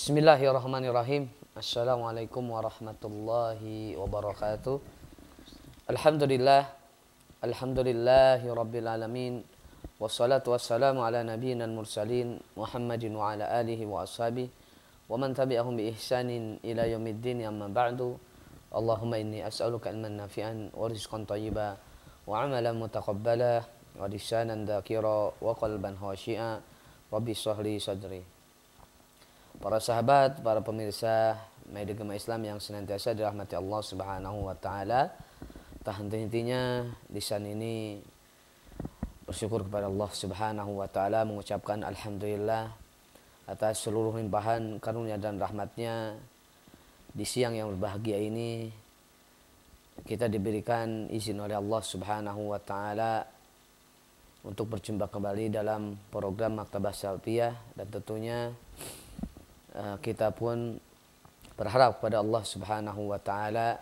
Bismillahirrahmanirrahim. Assalamualaikum warahmatullahi wabarakatuh. Alhamdulillah. Alhamdulillahi rabbil alamin. Wassalatu wassalamu ala nabiyyina mursalin Muhammadin wa ala alihi wa ashabihi wa man tabi'ahum bi ihsanin ila yaumiddin, amma ba'du. Allahumma inni as'aluka ilman nafi'an wa rizqan thayyiban wa amalan mutaqabbala wa lisanan dzakira wa qalban khashi'a. Rabbi shrah li sadri. Para sahabat, para pemirsa media Gema Islam yang senantiasa dirahmati Allah Subhanahu wa taala, tak henti-hentinya lisan ini bersyukur kepada Allah Subhanahu wa taala, mengucapkan alhamdulillah atas seluruh limpahan karunia dan rahmatnya. Di siang yang berbahagia ini kita diberikan izin oleh Allah Subhanahu wa taala untuk berjumpa kembali dalam program Maktabah Salafiyah, dan tentunya kita pun berharap kepada Allah Subhanahu wa taala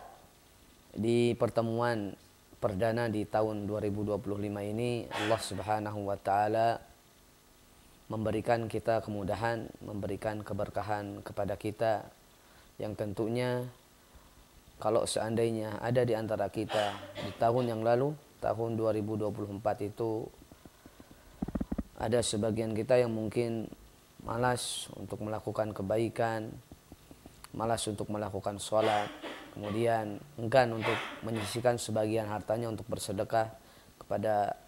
di pertemuan perdana di tahun 2025 ini Allah Subhanahu wa taala memberikan kita kemudahan, memberikan keberkahan kepada kita, yang tentunya kalau seandainya ada di antara kita di tahun yang lalu, tahun 2024 itu, ada sebagian kita yang mungkin malas untuk melakukan kebaikan, malas untuk melakukan sholat, kemudian enggan untuk menyisihkan sebagian hartanya untuk bersedekah kepada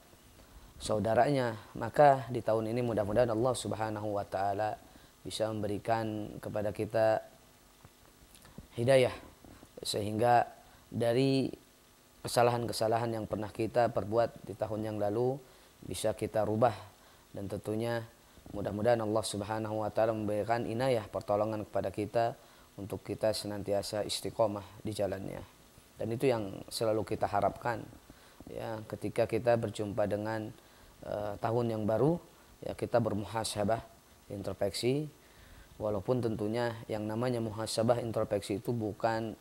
saudaranya. Maka di tahun ini mudah-mudahan Allah Subhanahu wa taala bisa memberikan kepada kita hidayah, sehingga dari kesalahan-kesalahan yang pernah kita perbuat di tahun yang lalu bisa kita rubah, dan tentunya mudah-mudahan Allah Subhanahu wa taala memberikan inayah, pertolongan kepada kita untuk kita senantiasa istiqomah di jalannya. Dan itu yang selalu kita harapkan ya, ketika kita berjumpa dengan tahun yang baru ya, kita bermuhasabah, introspeksi. Walaupun tentunya yang namanya muhasabah, introspeksi itu bukan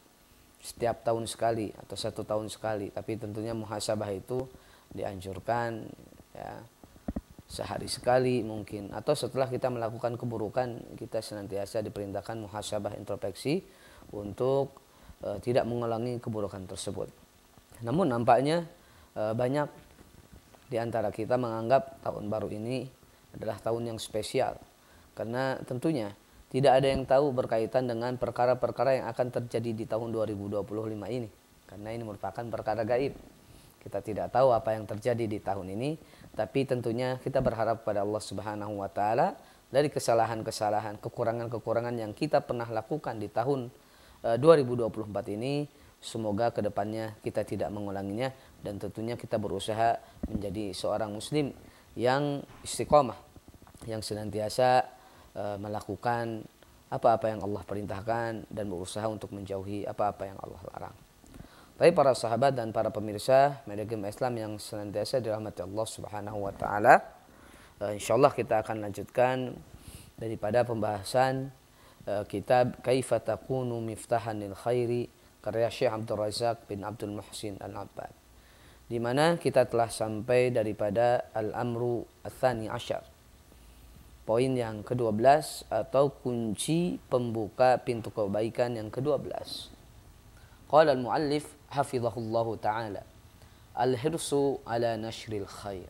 setiap tahun sekali atau 1 tahun sekali, tapi tentunya muhasabah itu dianjurkan ya sehari sekali mungkin, atau setelah kita melakukan keburukan kita senantiasa diperintahkan muhasabah, introspeksi untuk tidak mengulangi keburukan tersebut. Namun nampaknya banyak di antara kita menganggap tahun baru ini adalah tahun yang spesial, karena tentunya tidak ada yang tahu berkaitan dengan perkara-perkara yang akan terjadi di tahun 2025 ini, karena ini merupakan perkara gaib. Kita tidak tahu apa yang terjadi di tahun ini, tapi tentunya kita berharap pada Allah Subhanahu wa taala dari kesalahan-kesalahan, kekurangan-kekurangan yang kita pernah lakukan di tahun 2024 ini, semoga kedepannya kita tidak mengulanginya, dan tentunya kita berusaha menjadi seorang muslim yang istiqomah, yang senantiasa melakukan apa-apa yang Allah perintahkan dan berusaha untuk menjauhi apa-apa yang Allah larang. Tapi para sahabat dan para pemirsa media Gema Islam yang senantiasa dirahmati Allah Subhanahu wa taala, insyaallah kita akan lanjutkan daripada pembahasan kitab Kaifa Takunu Miftahan lil Khairi karya Syekh Abdul Razak bin Abdul Muhsin Al-Abbad, di mana kita telah sampai daripada Al-Amru Ats-Tsani Asyar, poin yang ke-12 atau kunci pembuka pintu kebaikan yang ke-12. Qala al-muallif hafizahullahu ta'ala, al-hirsu ala nashril khair,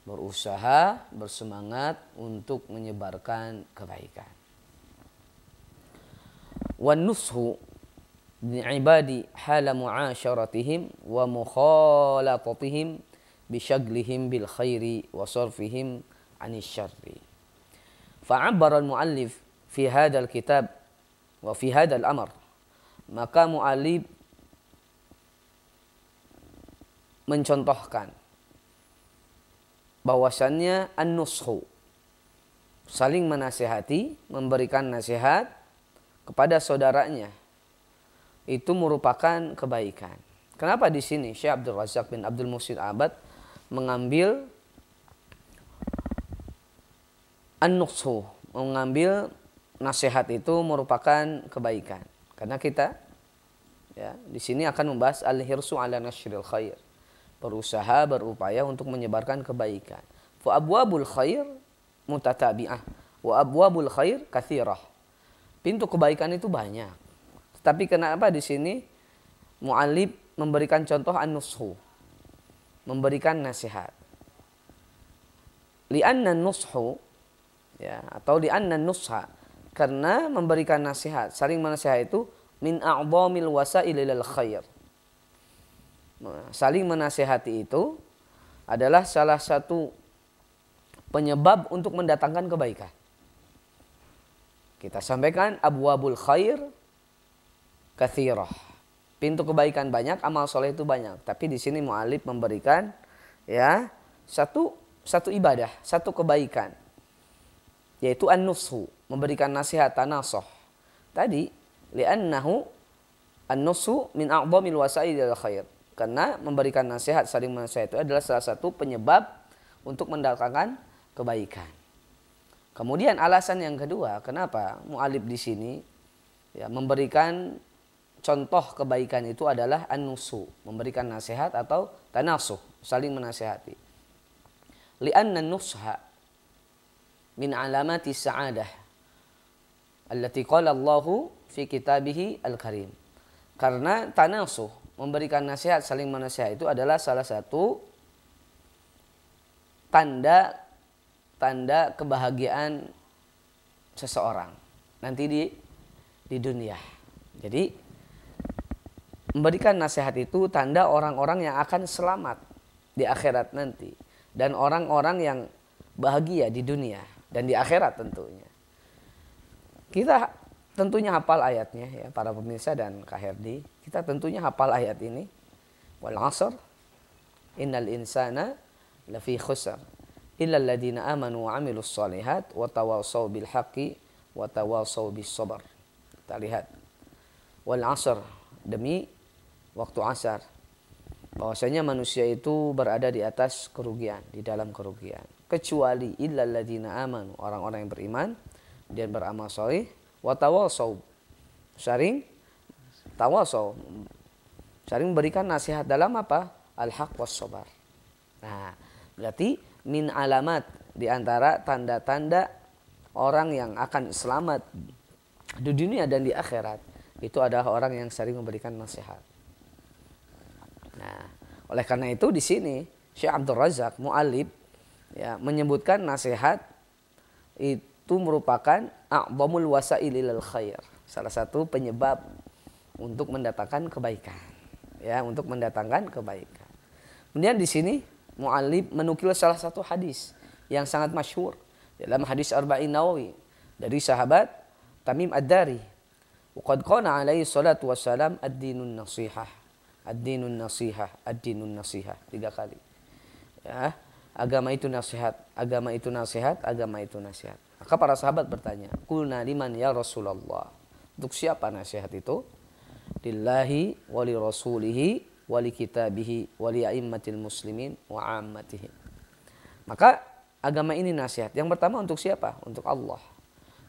berusaha, bersemangat untuk menyebarkan kebaikan. Wan nushu bi'ibadi hala mu'asyaratihim wa mukhalatatihim bishaglihim bil khairi wa sarfihim anis syarri. Fa'abbara al-muallif fi hadzal kitab wa fi hadzal amr, maka mu'allif mencontohkan bahwasannya an-nushu, saling menasihati, memberikan nasihat kepada saudaranya, itu merupakan kebaikan. Kenapa di sini Syekh Abdul Razak bin Abdul Muhsin Al-Abbad mengambil an-nushu, mengambil nasihat itu merupakan kebaikan? Karena kita ya di sini akan membahas al-hirsu ala nasyril khair, berusaha, berupaya untuk menyebarkan kebaikan. Fa abwabul khair mutatabi'ah wa abwabul khair katsirah. Pintu kebaikan itu banyak. Tapi kenapa di sini mu'allif memberikan contoh an-nushu, memberikan nasihat. Li'anna nushu, ya, atau li'anna nusha, karena memberikan nasihat, saling menasihat itu min a'dhamil wasail ilal khair. Saling menasihati itu adalah salah satu penyebab untuk mendatangkan kebaikan. Kita sampaikan abwabul khair katsirah. Pintu kebaikan banyak, amal soleh itu banyak. Tapi di sini mu'allif memberikan ya satu ibadah, satu kebaikan, yaitu an-nushu, memberikan nasihat, tanasuh. Tadi li'annahu an-nushu min a'dhamil wasail ilal khair. Karena memberikan nasihat, saling menasihat itu adalah salah satu penyebab untuk mendatangkan kebaikan. Kemudian alasan yang kedua, kenapa mu'allif di sini ya memberikan contoh kebaikan itu adalah an-nusu, memberikan nasihat atau tanasuh, saling menasihati. Li'anna an-nusha min alamati sa'adah allati qala Allahu fi kitabih al-karim. Karena tanasuh, memberikan nasihat, saling menasihat itu adalah salah satu tanda kebahagiaan seseorang nanti di dunia. Jadi memberikan nasihat itu tanda orang-orang yang akan selamat di akhirat nanti, dan orang-orang yang bahagia di dunia dan di akhirat tentunya. Kita tentunya hafal ayatnya ya para pemirsa dan Kak Herdi. Kita tentunya hafal ayat ini. Wal 'ashr innal insana lafi khusr illal ladzina amanu wa 'amilus shalihat wa tawassaw bil haqqi wa tawassaw bis sabr. Kita lihat. Wal 'ashr, demi waktu asar. Bahwasanya manusia itu berada di atas kerugian, di dalam kerugian. Kecuali illal ladzina amanu, orang-orang yang beriman dan beramal saleh, wa tawassaw, saling tawassaw, saling memberikan nasihat dalam apa? Al-haq was sabar. Nah, berarti min alamat, di antara tanda-tanda orang yang akan selamat di dunia dan di akhirat itu adalah orang yang sering memberikan nasihat. Nah, oleh karena itu di sini Syekh Abdul Razak mu'allif ya menyebutkan nasihat itu merupakan a'dhamul wasail ilal khair, salah satu penyebab untuk mendatangkan kebaikan. Ya, untuk mendatangkan kebaikan. Kemudian di sini mu'allif menukil salah satu hadis yang sangat masyhur dalam hadis Arba'in Nawawi dari sahabat Tamim Ad-Dari. Waqad qala alaihi salatu wassalam ad-dinun nasihah. Ad-dinun nasihah, ad-dinun nasihah 3 kali. Ya, agama itu nasihat, agama itu nasihat, agama itu nasihat. Maka para sahabat bertanya, "Qulna liman ya Rasulullah?" Untuk siapa nasihat itu? Lillahi wa li rasulihi wa li kitabihi wa li a'immatil muslimin wa 'ammatihim. Maka agama ini nasihat. Yang pertama untuk siapa? Untuk Allah.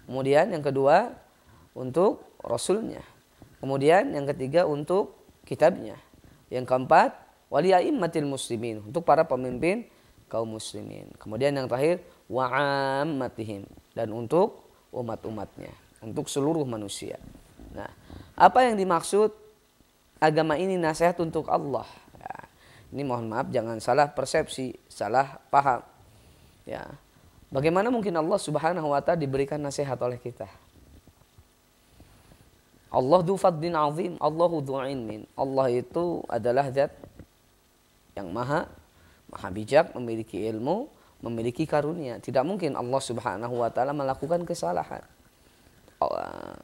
Kemudian yang kedua untuk Rasulnya. Kemudian yang ketiga untuk kitabnya. Yang keempat wa li a'immatil muslimin, untuk para pemimpin kaum muslimin. Kemudian yang terakhir wa 'ammatihim, dan untuk umat-umatnya, untuk seluruh manusia. Nah, apa yang dimaksud agama ini nasihat untuk Allah? Ya, ini mohon maaf jangan salah persepsi, salah paham. Ya, bagaimana mungkin Allah Subhanahu wa ta'ala diberikan nasihat oleh kita? Allah du fadlin azim, Allahu du ilmin. Allah itu adalah zat yang maha bijak, memiliki ilmu, memiliki karunia. Tidak mungkin Allah Subhanahu wa ta'ala melakukan kesalahan.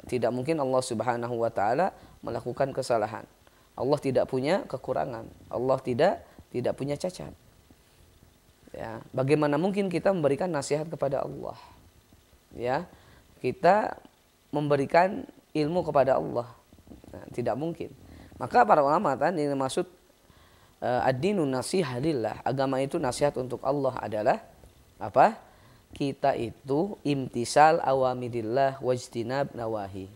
Tidak mungkin Allah Subhanahu wa ta'ala melakukan kesalahan. Allah tidak punya kekurangan. Allah tidak punya cacat. Ya, bagaimana mungkin kita memberikan nasihat kepada Allah? Ya, kita memberikan ilmu kepada Allah. Nah, tidak mungkin. Maka para ulama tadi yang maksud ad-dinun nasihah lillah, agama itu nasihat untuk Allah adalah apa? Kita itu imtisal awamirillah wajtinab nawahi,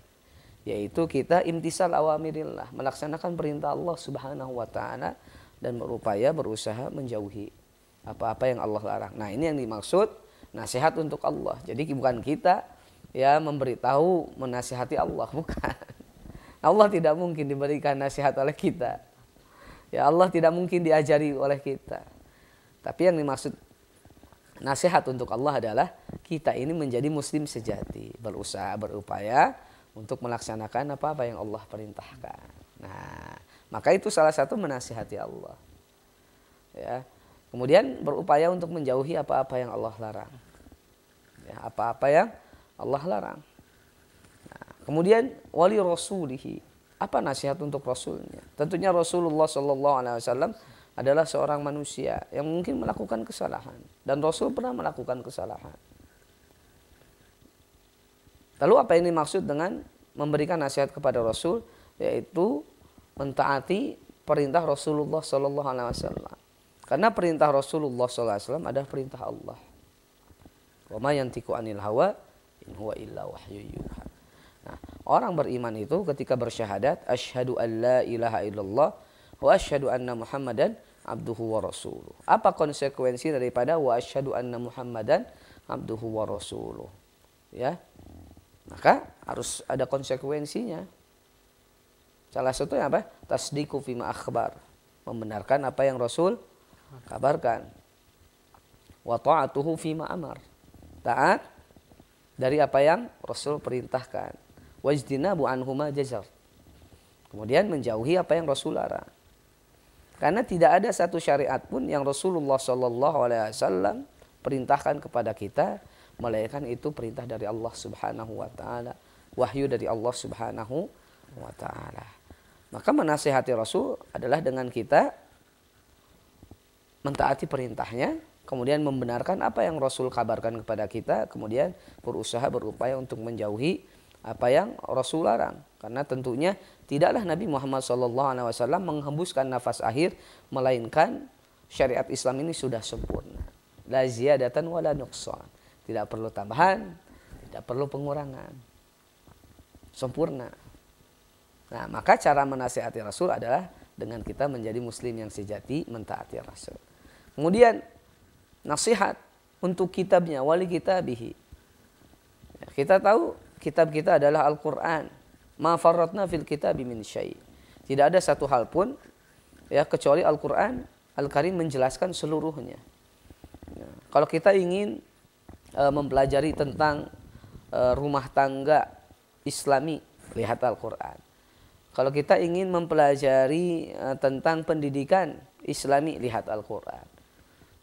yaitu kita imtisal awamirillah, melaksanakan perintah Allah Subhanahu wa ta'ala dan berusaha menjauhi apa-apa yang Allah larang. Nah, ini yang dimaksud nasihat untuk Allah. Jadi bukan kita ya memberitahu, menasihati Allah, bukan. Allah tidak mungkin diberikan nasihat oleh kita. Ya Allah tidak mungkin diajari oleh kita. Tapi yang dimaksud nasihat untuk Allah adalah kita ini menjadi muslim sejati, berusaha, berupaya untuk melaksanakan apa-apa yang Allah perintahkan. Nah, maka itu salah satu menasihati Allah. Ya. Kemudian berupaya untuk menjauhi apa-apa yang Allah larang. Ya, apa-apa yang Allah larang. Nah, kemudian wali rasulihi, apa nasihat untuk rasulnya? Tentunya Rasulullah SAW adalah seorang manusia yang mungkin melakukan kesalahan, dan Rasul pernah melakukan kesalahan. Lalu apa ini maksud dengan memberikan nasihat kepada Rasul? Yaitu mentaati perintah Rasulullah SAW. Karena perintah Rasulullah SAW adalah perintah Allah. Wa ma yantiqu anil hawa in huwa illa wahyu yuha. Nah, orang beriman itu ketika bersyahadat asyhadu an la ilaha illallah wa asyhadu anna Muhammadan abduhu wa rasuluh. Apa konsekuensi daripada wa asyhadu anna Muhammadan abduhu wa rasuluh? Ya. Maka harus ada konsekuensinya. Salah satunya apa? Tasdiqu fima akhbar. Membenarkan apa yang Rasul kabarkan. Wa ta'atuhu fima amar. Taat dari apa yang Rasul perintahkan. Wajdinabu anhuma jajar. Kemudian menjauhi apa yang Rasul larang. Karena tidak ada satu syariat pun yang Rasulullah SAW perintahkan kepada kita melainkan itu perintah dari Allah Subhanahu wa taala, wahyu dari Allah Subhanahu wa taala. Maka menasihati Rasul adalah dengan kita mentaati perintahnya, kemudian membenarkan apa yang Rasul kabarkan kepada kita, kemudian berusaha berupaya untuk menjauhi apa yang Rasul larang. Karena tentunya tidaklah Nabi Muhammad SAW menghembuskan nafas akhir melainkan syariat Islam ini sudah sempurna. La ziyadatan wala nuqsan. Tidak perlu tambahan, tidak perlu pengurangan. Sempurna. Nah, maka cara menasihati Rasul adalah dengan kita menjadi muslim yang sejati, mentaati Rasul. Kemudian nasihat untuk kitabnya, wali kitabihi. Ya, kita tahu kitab kita adalah Al-Quran. Ma farratna fil kitabi min syai'. Tidak ada satu hal pun ya kecuali Al-Quran Al-Karim menjelaskan seluruhnya. Ya, kalau kita ingin mempelajari tentang rumah tangga Islami, lihat Al-Quran. Kalau kita ingin mempelajari tentang pendidikan Islami, lihat Al-Quran.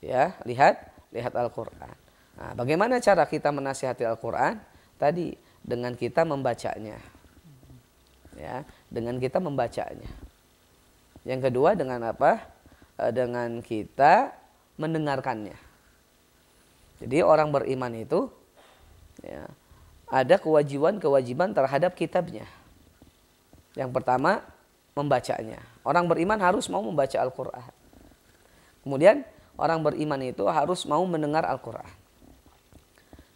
Ya, lihat Al-Quran. Nah, bagaimana cara kita menasihati Al-Quran? Tadi dengan kita membacanya. Ya, dengan kita membacanya. Yang kedua dengan apa? Dengan kita mendengarkannya. Jadi orang beriman itu ya, ada kewajiban terhadap kitabnya. Yang pertama membacanya. Orang beriman harus mau membaca Al-Quran. Kemudian orang beriman itu harus mau mendengar Al-Quran.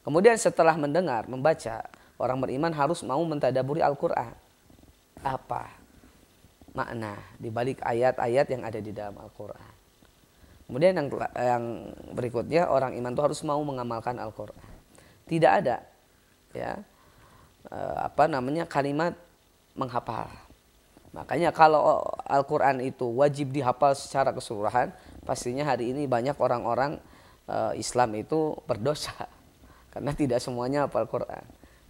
Kemudian setelah mendengar, membaca, orang beriman harus mau mentadaburi Al-Quran. Apa makna dibalik ayat-ayat yang ada di dalam Al-Quran. Kemudian yang berikutnya orang iman itu harus mau mengamalkan Al-Quran. Tidak ada ya kalimat menghafal. Makanya kalau Al-Quran itu wajib dihafal secara keseluruhan, pastinya hari ini banyak orang-orang Islam itu berdosa karena tidak semuanya hafal Quran.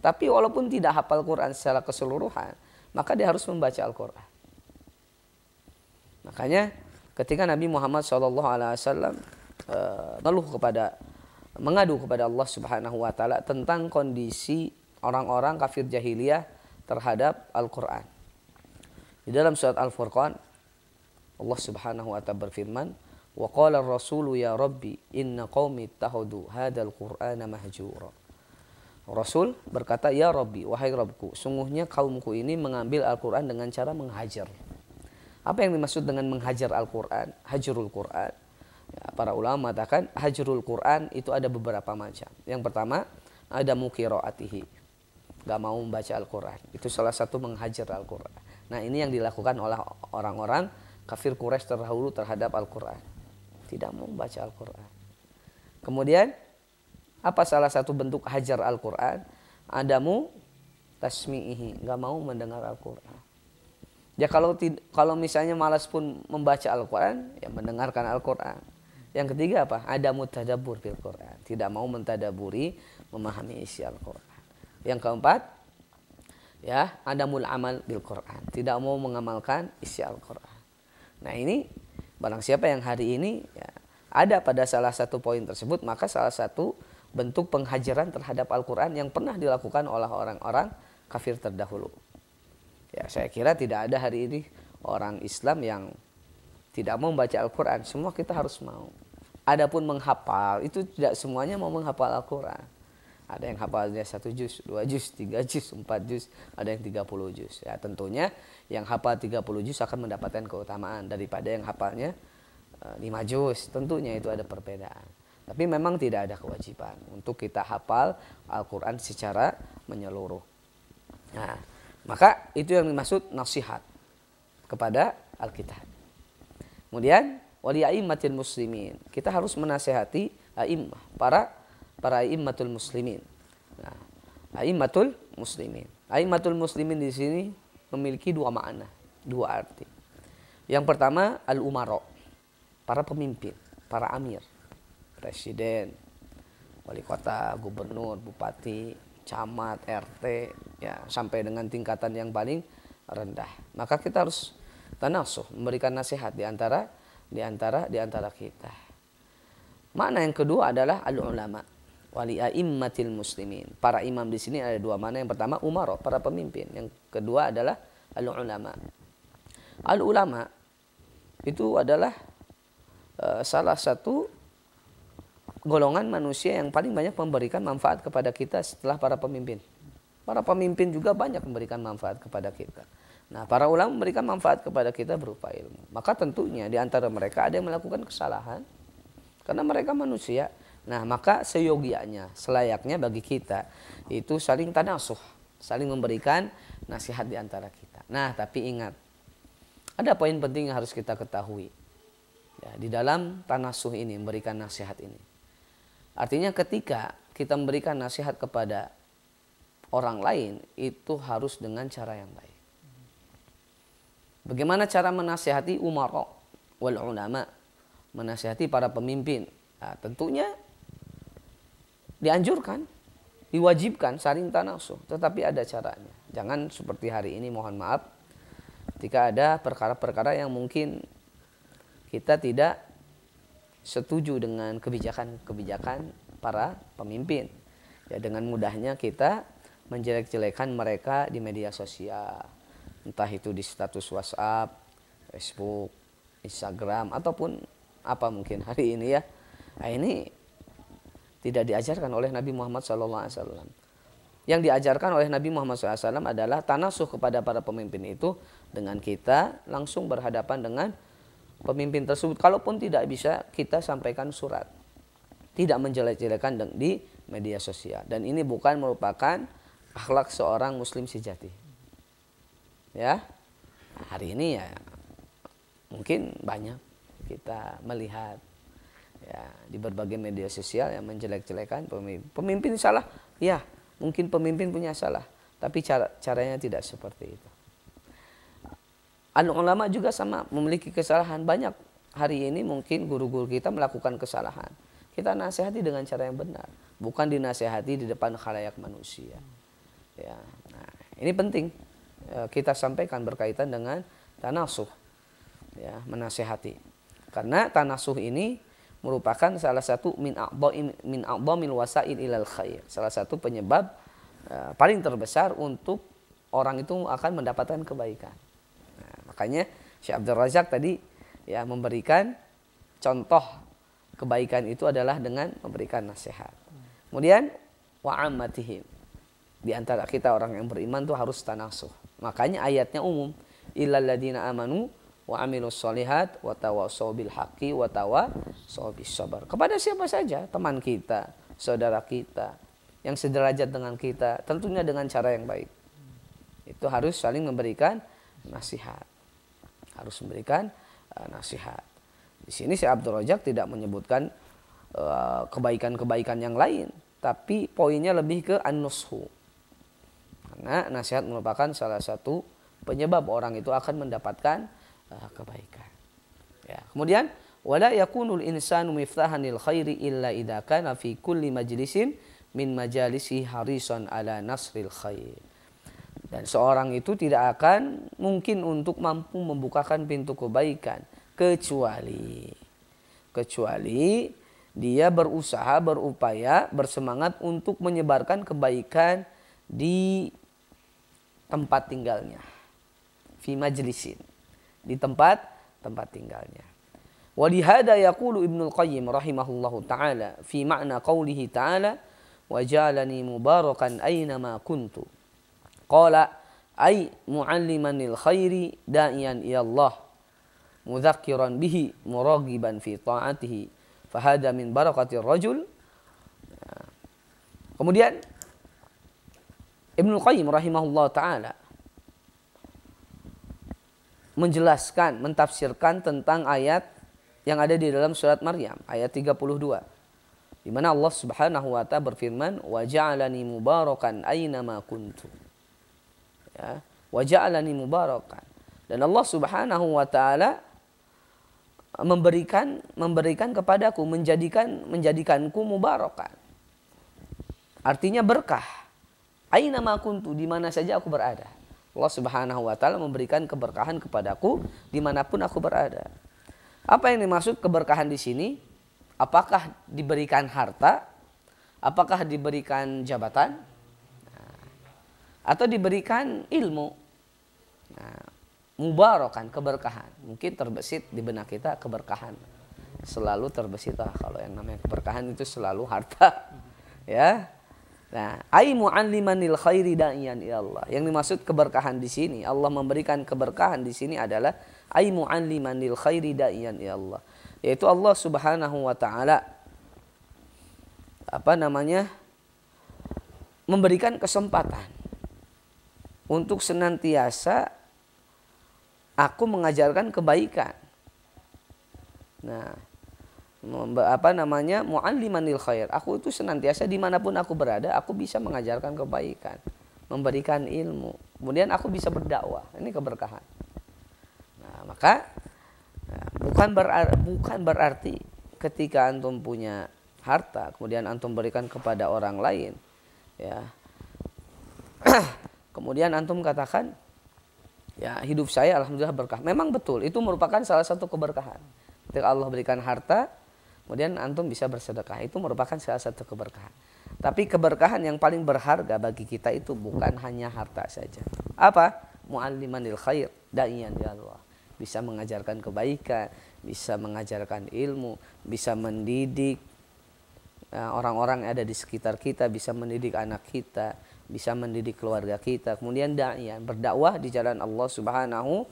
Tapi walaupun tidak hafal Quran secara keseluruhan, maka dia harus membaca Al-Quran. Makanya ketika Nabi Muhammad SAW mengadu kepada Allah Subhanahu wa taala tentang kondisi orang-orang kafir jahiliyah terhadap Al-Quran. Di dalam surat Al-Furqan Allah Subhanahu wa taala berfirman, "Wa qala ar-rasulu ya rabbi inna qaumi ittakhadhu hadzal qur'ana mahjura." Rasul berkata, "Ya Rabbi, wahai Rabbku, sungguhnya kaumku ini mengambil Al-Quran dengan cara menghajar." Apa yang dimaksud dengan menghajar Al-Quran? Hajrul Quran. Ya, para ulama mengatakan hajrul Quran itu ada beberapa macam. Yang pertama ada muqiraatihi, gak mau membaca Al-Quran. Itu salah satu menghajar Al-Quran. Nah, ini yang dilakukan oleh orang-orang kafir Quraisy terdahulu terhadap Al-Quran. Tidak mau membaca Al-Quran. Kemudian apa salah satu bentuk hajar Al-Quran? adamu tasmi'ihi, nggak mau mendengar Al-Quran. Ya kalau misalnya malas pun membaca Al-Quran, ya mendengarkan Al-Quran. Yang ketiga apa? Adamu tadabbur bil Quran, tidak mau mentadaburi, memahami isi Al-Quran. Yang keempat, ya adamul amal bil Quran, tidak mau mengamalkan isi Al-Quran. Nah ini barang siapa yang hari ini ya, ada pada salah satu poin tersebut, maka salah satu bentuk penghajaran terhadap Al-Quran yang pernah dilakukan oleh orang-orang kafir terdahulu. Ya, saya kira tidak ada hari ini orang Islam yang tidak mau membaca Al-Quran. Semua kita harus mau. Adapun menghafal, itu tidak semuanya mau menghafal Al-Quran. Ada yang hafalnya 1 juz, 2 juz, 3 juz, 4 juz, ada yang 30 juz. Ya, tentunya yang hafal 30 juz akan mendapatkan keutamaan daripada yang hafalnya 5 juz. Tentunya itu ada perbedaan. Tapi memang tidak ada kewajiban untuk kita hafal Al-Quran secara menyeluruh. Nah, maka itu yang dimaksud nasihat kepada Alkitab. Kemudian wali a'immatil muslimin, kita harus menasihati a'immah, para a'immatul muslimin. Nah, a'immatul muslimin. A'immatul muslimin di sini memiliki dua makna, dua arti. Yang pertama al-umara, para pemimpin, para amir, presiden, wali kota, gubernur, bupati, camat, RT, ya sampai dengan tingkatan yang paling rendah. Maka kita harus tanasuh, memberikan nasihat di antara kita. Makna yang kedua adalah al-ulama, wali a'immatil muslimin. Para imam di sini ada dua makna. Yang pertama umara, para pemimpin. Yang kedua adalah al-ulama. Al-ulama itu adalah salah satu golongan manusia yang paling banyak memberikan manfaat kepada kita setelah para pemimpin. Para pemimpin juga banyak memberikan manfaat kepada kita. Nah, para ulama memberikan manfaat kepada kita berupa ilmu. Maka tentunya di antara mereka ada yang melakukan kesalahan karena mereka manusia. Nah, maka seyogianya, selayaknya bagi kita itu saling tanasuh, saling memberikan nasihat di antara kita. Nah, tapi ingat, ada poin penting yang harus kita ketahui. Ya, di dalam tanasuh ini, memberikan nasihat ini. Artinya ketika kita memberikan nasihat kepada orang lain, itu harus dengan cara yang baik. Bagaimana cara menasihati umara wal ulama, menasihati para pemimpin? Nah, tentunya dianjurkan, diwajibkan saling tanasuh, tetapi ada caranya. Jangan seperti hari ini, mohon maaf, ketika ada perkara-perkara yang mungkin kita tidak setuju dengan kebijakan-kebijakan para pemimpin. Ya, dengan mudahnya kita menjelek-jelekan mereka di media sosial. Entah itu di status WhatsApp, Facebook, Instagram, ataupun apa mungkin hari ini ya. Nah, ini tidak diajarkan oleh Nabi Muhammad SAW. Yang diajarkan oleh Nabi Muhammad SAW adalah tanasuh kepada para pemimpin itu dengan kita langsung berhadapan dengan pemimpin tersebut. Kalaupun tidak bisa, kita sampaikan surat, tidak menjelek-jelekan di media sosial. Dan ini bukan merupakan akhlak seorang muslim sejati. Ya, nah, hari ini ya mungkin banyak kita melihat ya di berbagai media sosial yang menjelek-jelekan pemimpin. Pemimpin salah, ya mungkin pemimpin punya salah, tapi caranya tidak seperti itu. Ulama juga sama, memiliki kesalahan. Banyak hari ini mungkin guru-guru kita melakukan kesalahan. Kita nasihati dengan cara yang benar, bukan dinasihati di depan khalayak manusia. Ya, nah, ini penting kita sampaikan berkaitan dengan tanasuh, ya, menasihati. Karena tanasuh ini merupakan salah satu min a'dhamil wasail ilal khair, salah satu penyebab paling terbesar untuk orang itu akan mendapatkan kebaikan. Makanya Syekh Abdul Razak tadi ya memberikan contoh kebaikan itu adalah dengan memberikan nasihat. Kemudian wa'ammatihim, di antara kita orang yang beriman tuh harus tanasuh. Makanya ayatnya umum, illal ladzina amanu wa amilus solihat wa tawassaw bil haqqi wa tawassaw bis sabar. Kepada siapa saja, teman kita, saudara kita, yang sederajat dengan kita, tentunya dengan cara yang baik. Itu harus saling memberikan nasihat. Harus memberikan nasihat. Di sini Syekh Abdul Razak tidak menyebutkan kebaikan-kebaikan yang lain, tapi poinnya lebih ke an-nushu, Karena nasihat merupakan salah satu penyebab orang itu akan mendapatkan kebaikan. Ya. Kemudian wala yakunul insanu miftahanil khairi illa idza kana fi kulli majlisin min majalisi harisan ala nasril khair. Dan seorang itu tidak akan mungkin untuk mampu membukakan pintu kebaikan kecuali dia berusaha, berupaya, bersemangat untuk menyebarkan kebaikan di tempat tinggalnya. Fi majlisin, di tempat tinggalnya. Wa lihada yaqulu Ibnu Qayyim rahimahullahu taala fi ma'na qaulihi taala wa ja'alani mubarakan aina ma kuntu. Qala ay mu'allimanil khairi da'iyan ila Allah mudzakiran bihi muraghiban fi ta'atihi fahada min barakatir rajul. Kemudian Ibnu Qayyim rahimahullah taala menjelaskan, mentafsirkan tentang ayat yang ada di dalam surat Maryam ayat 32 di mana Allah Subhanahu wa taala berfirman wa ja'alani mubarakan aina ma kuntu. Ya, wa ja'alani mubarakan, dan Allah Subhanahu wa taala memberikan kepadaku, menjadikanku mubarakan. Artinya berkah. Aina ma kuntu, di mana saja aku berada. Allah Subhanahu wa taala memberikan keberkahan kepadaku dimanapun aku berada. Apa yang dimaksud keberkahan di sini? Apakah diberikan harta? Apakah diberikan jabatan? Atau diberikan ilmu? Nah, mubarakan, keberkahan. Mungkin terbesit di benak kita keberkahan. Selalu terbesit kalau yang namanya keberkahan itu selalu harta. Ya. Nah, ai mu'allimanil khairi da'iyan ila Allah. Yang dimaksud keberkahan di sini, Allah memberikan keberkahan di sini adalah ai mu'allimanil khairi da'iyan ila Allah. Yaitu Allah Subhanahu wa taala memberikan kesempatan untuk senantiasa aku mengajarkan kebaikan. Nah, mu'allimanil khair. Aku itu senantiasa dimanapun aku berada, aku bisa mengajarkan kebaikan, memberikan ilmu. Kemudian aku bisa berdakwah. Ini keberkahan. Nah, maka bukan berarti ketika antum punya harta, kemudian antum berikan kepada orang lain, ya. Kemudian antum katakan, ya hidup saya alhamdulillah berkah. Memang betul, itu merupakan salah satu keberkahan. Ketika Allah berikan harta, kemudian antum bisa bersedekah, itu merupakan salah satu keberkahan. Tapi keberkahan yang paling berharga bagi kita itu bukan hanya harta saja. Apa? Mu'allimanil khair da'iyan ila Allah. Bisa mengajarkan kebaikan, bisa mengajarkan ilmu, bisa mendidik orang-orang yang ada di sekitar kita, bisa mendidik anak kita, bisa mendidik keluarga kita. Kemudian da'iyan, berdakwah di jalan Allah Subhanahu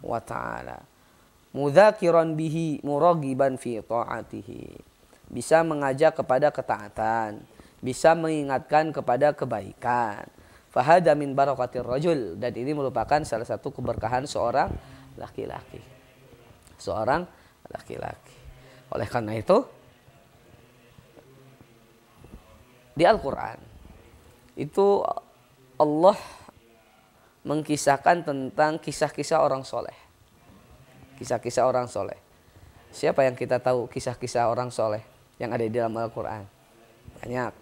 wa taala. Mudzakiran bihi muraghiban fi ta'atihi. Bisa mengajak kepada ketaatan, bisa mengingatkan kepada kebaikan. Fahada min barakatir rajul, dan ini merupakan salah satu keberkahan seorang laki-laki. Seorang laki-laki. Oleh karena itu di Al-Qur'an itu Allah mengkisahkan tentang kisah-kisah orang soleh. Kisah-kisah orang soleh. Siapa yang kita tahu kisah-kisah orang soleh yang ada di dalam Al-Quran? Banyak.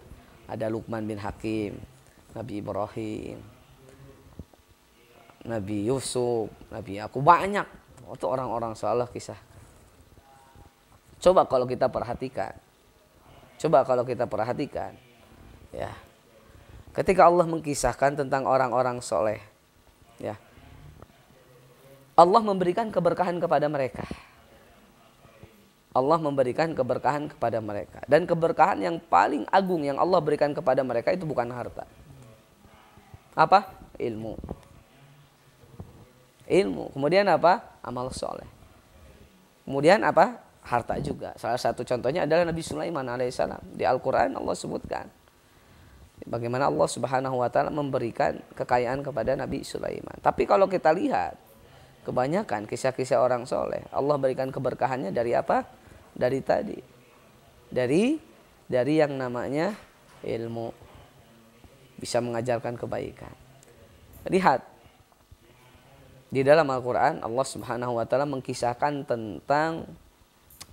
Ada Luqman bin Hakim, Nabi Ibrahim, Nabi Yusuf, Nabi Yakub. Banyak. Itu orang-orang soleh kisah. Coba kalau kita perhatikan. Ya. Ketika Allah mengkisahkan tentang orang-orang soleh, ya, Allah memberikan keberkahan kepada mereka. Allah memberikan keberkahan kepada mereka. Dan keberkahan yang paling agung yang Allah berikan kepada mereka itu bukan harta. Apa? Ilmu. Kemudian apa? Amal soleh. Kemudian apa? Harta juga. Salah satu contohnya adalah Nabi Sulaiman alaihissalam. Di Al-Quran Allah sebutkan bagaimana Allah Subhanahu wa taala memberikan kekayaan kepada Nabi Sulaiman. Tapi kalau kita lihat kebanyakan kisah-kisah orang soleh, Allah berikan keberkahannya dari apa? Dari tadi. Dari yang namanya ilmu. Bisa mengajarkan kebaikan. Lihat di dalam Al-Quran Allah Subhanahu wa Ta'ala mengkisahkan tentang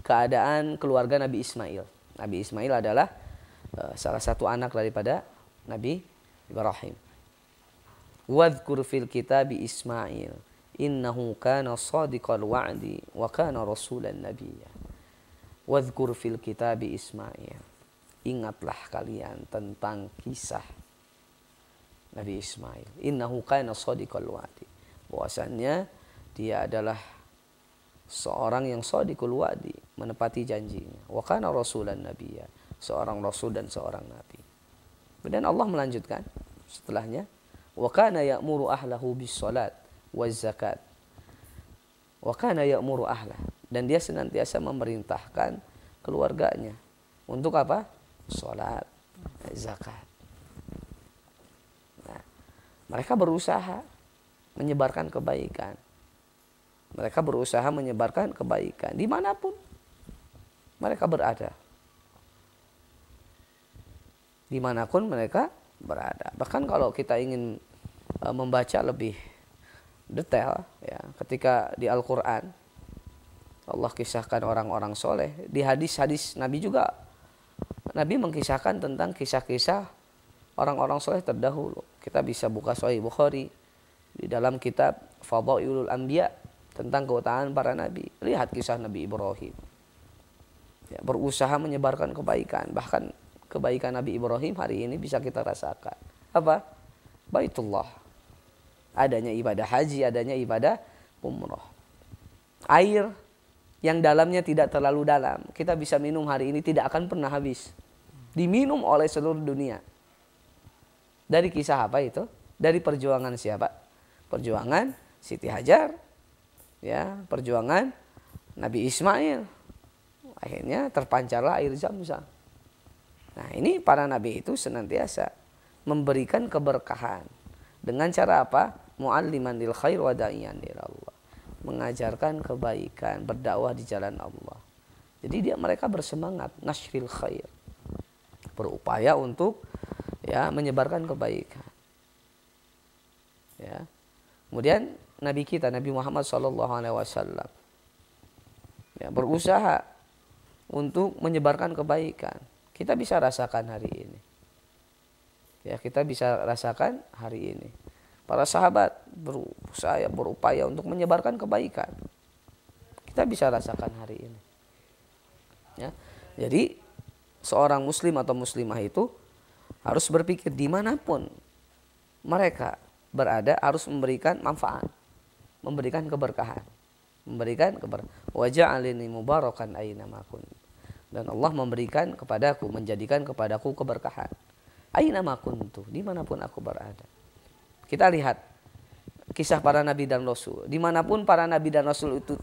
keadaan keluarga Nabi Ismail. Nabi Ismail adalah salah satu anak daripada Nabi Ibrahim. Wadhkur fil kitabi Ismail innahu kana shadiqal wa'di wa kana rasulan nabiyya. Wadhkur fil kitabi Ismail. Ingatlah kalian tentang kisah Nabi Ismail. Innahu kana shadiqal wa'di. Bahwasannya dia adalah seorang yang shadiqul wa'di, menepati janjinya. Wa kana rasulan nabiyya, seorang rasul dan seorang nabi. Kemudian Allah melanjutkan setelahnya, wa kana ya'muru ahlahu bis salat waz zakat. Wa kana ya'muru ahlah, dan dia senantiasa memerintahkan keluarganya untuk apa? Salat, zakat. Nah, mereka berusaha menyebarkan kebaikan. Mereka berusaha menyebarkan kebaikan dimanapun mereka berada. Dimanapun mereka berada. Bahkan kalau kita ingin membaca lebih detail, ya, ketika di Al-Quran Allah kisahkan orang-orang soleh. Di hadis-hadis Nabi juga Nabi mengkisahkan tentang kisah-kisah orang-orang soleh terdahulu. Kita bisa buka Sahih Bukhari di dalam kitab Fadhailul Anbiya tentang keutamaan para nabi. Lihat kisah Nabi Ibrahim, ya, berusaha menyebarkan kebaikan. Bahkan kebaikan Nabi Ibrahim hari ini bisa kita rasakan. Apa? Baitullah. Adanya ibadah haji, adanya ibadah umroh. Air yang dalamnya tidak terlalu dalam, kita bisa minum hari ini tidak akan pernah habis. Diminum oleh seluruh dunia. Dari kisah apa itu? Dari perjuangan siapa? Perjuangan Siti Hajar, ya, perjuangan Nabi Ismail. Akhirnya terpancarlah air Zam-Zam. Nah, ini para nabi itu senantiasa memberikan keberkahan dengan cara apa? Mu'alliman lil khair wa da'iyan ilallah. Mengajarkan kebaikan, berdakwah di jalan Allah. Jadi mereka bersemangat nasyril khair. Berupaya untuk, ya, menyebarkan kebaikan. Ya. Kemudian Nabi kita, Nabi Muhammad SAW, ya, berusaha untuk menyebarkan kebaikan. Kita bisa rasakan hari ini. Ya, kita bisa rasakan hari ini. Para sahabat berupaya untuk menyebarkan kebaikan. Kita bisa rasakan hari ini. Ya. Jadi seorang muslim atau muslimah itu harus berpikir dimanapun mereka berada harus memberikan manfaat, memberikan keberkahan, memberikan keberkahan. Wa ja'alni mubarakan aina ma kuntu. Dan Allah memberikan kepadaku, menjadikan kepadaku keberkahan. Aina ma kuntu, dimanapun aku berada. Kita lihat kisah para nabi dan rasul. Dimanapun para nabi dan rasul itu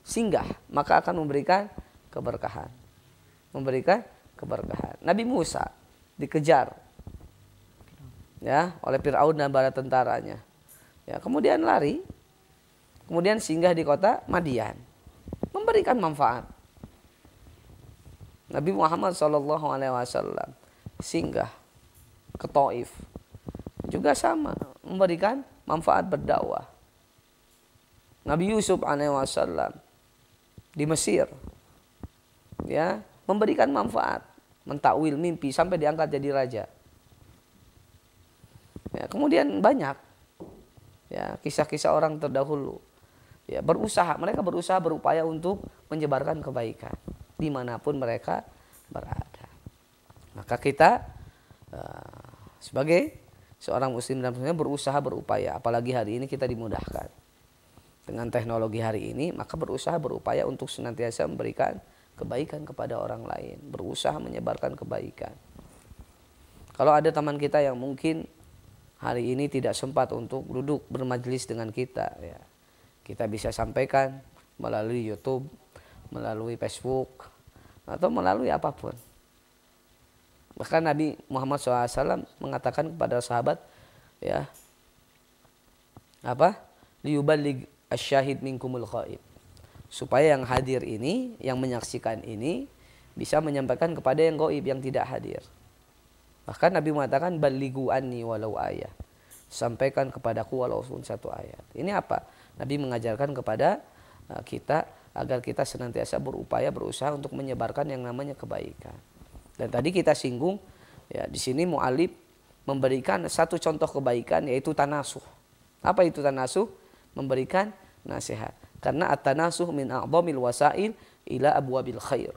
singgah, maka akan memberikan keberkahan. Memberikan keberkahan. Nabi Musa dikejar, ya, oleh Fir'aun dan bala tentaranya. Ya, kemudian lari, kemudian singgah di kota Madian, memberikan manfaat. Nabi Muhammad SAW singgah ke Taif, juga sama, memberikan manfaat berdakwah. Nabi Yusuf SAW di Mesir, ya, memberikan manfaat, mentakwil mimpi sampai diangkat jadi raja. Ya, kemudian banyak, ya, kisah-kisah orang terdahulu, ya, mereka berusaha berupaya untuk menyebarkan kebaikan dimanapun mereka berada. Maka kita sebagai seorang muslim dan muslimah berusaha berupaya, apalagi hari ini kita dimudahkan dengan teknologi hari ini, maka berusaha berupaya untuk senantiasa memberikan kebaikan kepada orang lain, berusaha menyebarkan kebaikan. Kalau ada teman kita yang mungkin hari ini tidak sempat untuk duduk bermajlis dengan kita, ya, kita bisa sampaikan melalui YouTube, melalui Facebook, atau melalui apapun. Bahkan Nabi Muhammad SAW mengatakan kepada sahabat, ya, apa? Liyuballigh asyahid minkumul ghaib. Supaya yang hadir ini, yang menyaksikan ini bisa menyampaikan kepada yang gaib, yang tidak hadir. Bahkan Nabi mengatakan balighu anni walau ayat. Sampaikan kepadaku walaupun satu ayat. Ini apa? Nabi mengajarkan kepada kita agar kita senantiasa berusaha untuk menyebarkan yang namanya kebaikan. Dan tadi kita singgung ya, di sini mu'alif memberikan satu contoh kebaikan yaitu tanasuh. Apa itu tanasuh? Memberikan nasihat. Karena at-tanasuh min a'dhamil wasail ila abwabil khair.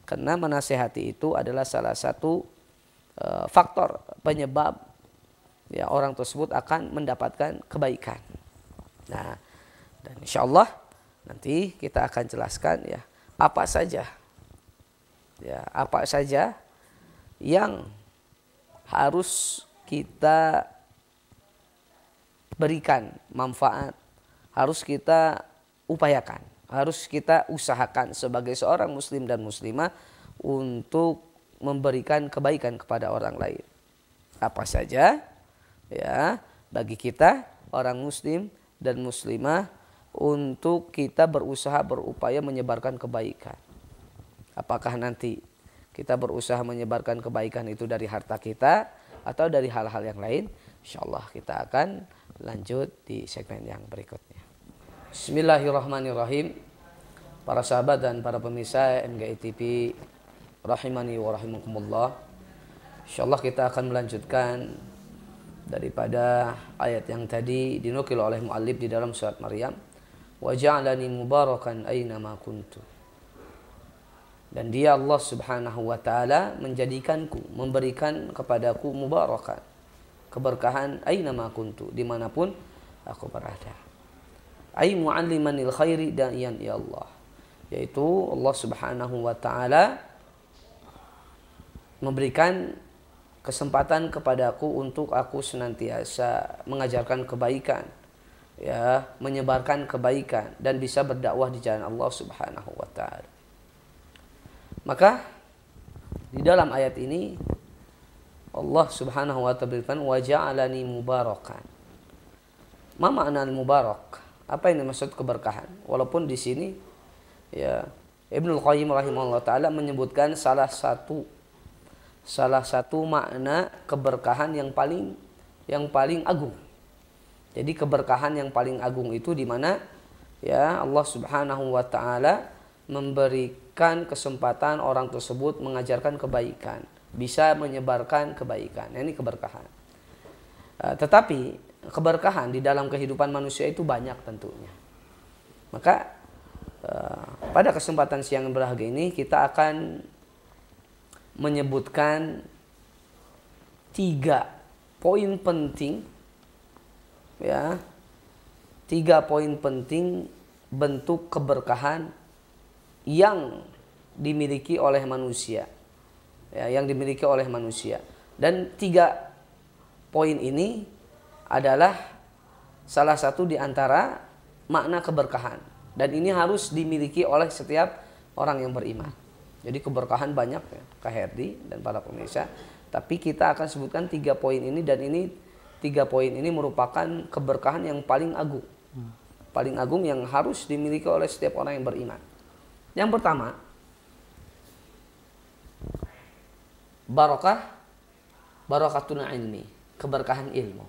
Karena menasihati itu adalah salah satu faktor penyebab ya orang tersebut akan mendapatkan kebaikan. Nah, dan insya Allah nanti kita akan jelaskan ya apa saja yang harus kita berikan manfaat, harus kita upayakan, harus kita usahakan sebagai seorang muslim dan muslimah untuk memberikan kebaikan kepada orang lain. Apa saja ya bagi kita orang muslim dan muslimah untuk kita berusaha berupaya menyebarkan kebaikan. Apakah nanti kita berusaha menyebarkan kebaikan itu dari harta kita atau dari hal-hal yang lain? Insyaallah kita akan lanjut di segmen yang berikutnya. Bismillahirrahmanirrahim. Para sahabat dan para pemirsa MGI TV rahimani wa rahimakumullah. Insyaallah kita akan melanjutkan daripada ayat yang tadi dinukil oleh muallif di dalam surat Maryam, wa ja'alani mubarakan aina ma kuntu. Dan dia Allah Subhanahu wa taala menjadikanku, memberikan kepadaku mubarakan, keberkahan aina ma kuntu, dimanapun aku berada. Ai mu'allimanil khairi da'iyan ya Allah, yaitu Allah Subhanahu wa taala memberikan kesempatan kepadaku untuk aku senantiasa mengajarkan kebaikan, ya, menyebarkan kebaikan dan bisa berdakwah di jalan Allah Subhanahu wa taala. Maka di dalam ayat ini Allah Subhanahu wa taala berfirman wa ja'alani mubarakan. Ma makna al-mubarak? Apa yang dimaksud keberkahan? Walaupun di sini ya Ibnu Qayyim rahimahullah taala menyebutkan salah satu makna keberkahan yang paling agung. Jadi keberkahan yang paling agung itu di mana ya Allah Subhanahu wa taala memberikan kesempatan orang tersebut mengajarkan kebaikan, bisa menyebarkan kebaikan. Nah, ini keberkahan. Tetapi keberkahan di dalam kehidupan manusia itu banyak tentunya. Maka pada kesempatan siang berbahagia ini kita akan menyebutkan 3 poin penting, ya, 3 poin penting bentuk keberkahan yang dimiliki oleh manusia, ya, yang dimiliki oleh manusia. Dan 3 poin ini adalah salah satu di antara makna keberkahan, dan ini harus dimiliki oleh setiap orang yang beriman. Jadi keberkahan banyak ya, Kak Herdi dan para pemirsa. Tapi kita akan sebutkan 3 poin ini, dan ini 3 poin ini merupakan keberkahan yang paling agung. Paling agung yang harus dimiliki oleh setiap orang yang beriman. Yang pertama, barakatul ilmi, keberkahan ilmu.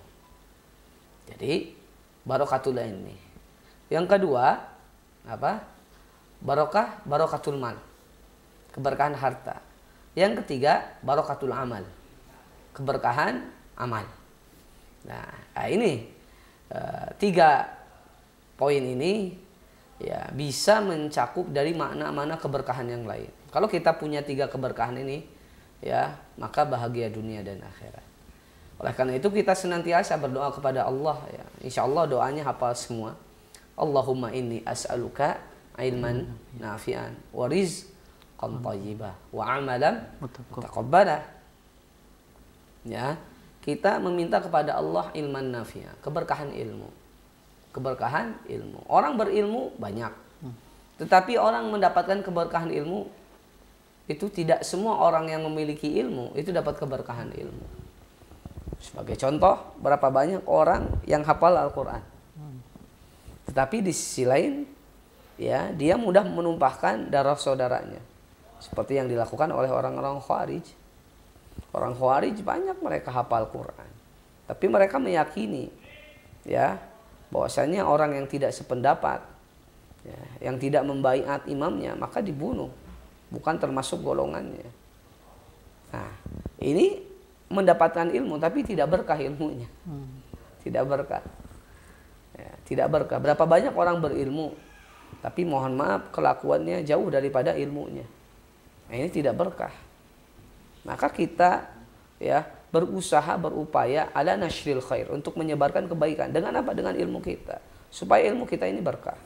Jadi barakatul ilmi. Yang kedua, apa? Barakatul mal, keberkahan harta. Yang ketiga, barakatul amal, keberkahan amal. Nah ini 3 poin ini ya bisa mencakup dari makna-makna keberkahan yang lain. Kalau kita punya 3 keberkahan ini, ya, maka bahagia dunia dan akhirat. Oleh karena itu kita senantiasa berdoa kepada Allah, ya. Insya Allah doanya hafal semua. Allahumma inni as'aluka ilman nafi'an wa rizqan thayyibah wa amalan mutaqabbala. Ya, kita meminta kepada Allah ilman nafi'an, keberkahan ilmu. Keberkahan ilmu. Orang berilmu banyak. Tetapi orang mendapatkan keberkahan ilmu itu tidak semua orang yang memiliki ilmu itu dapat keberkahan ilmu. Sebagai contoh, berapa banyak orang yang hafal Al-Quran, tetapi di sisi lain ya dia mudah menumpahkan darah saudaranya, seperti yang dilakukan oleh orang-orang Khawarij. Orang Khawarij banyak mereka hafal Quran. Tapi mereka meyakini ya bahwasanya orang yang tidak sependapat ya, yang tidak membaiat imamnya maka dibunuh, bukan termasuk golongannya. Nah, ini mendapatkan ilmu tapi tidak berkah ilmunya. Tidak berkah. Ya, tidak berkah. Berapa banyak orang berilmu tapi mohon maaf kelakuannya jauh daripada ilmunya. Nah, ini tidak berkah. Maka kita ya berusaha, berupaya ala nasyril khair, untuk menyebarkan kebaikan. Dengan apa? Dengan ilmu kita. Supaya ilmu kita ini berkah.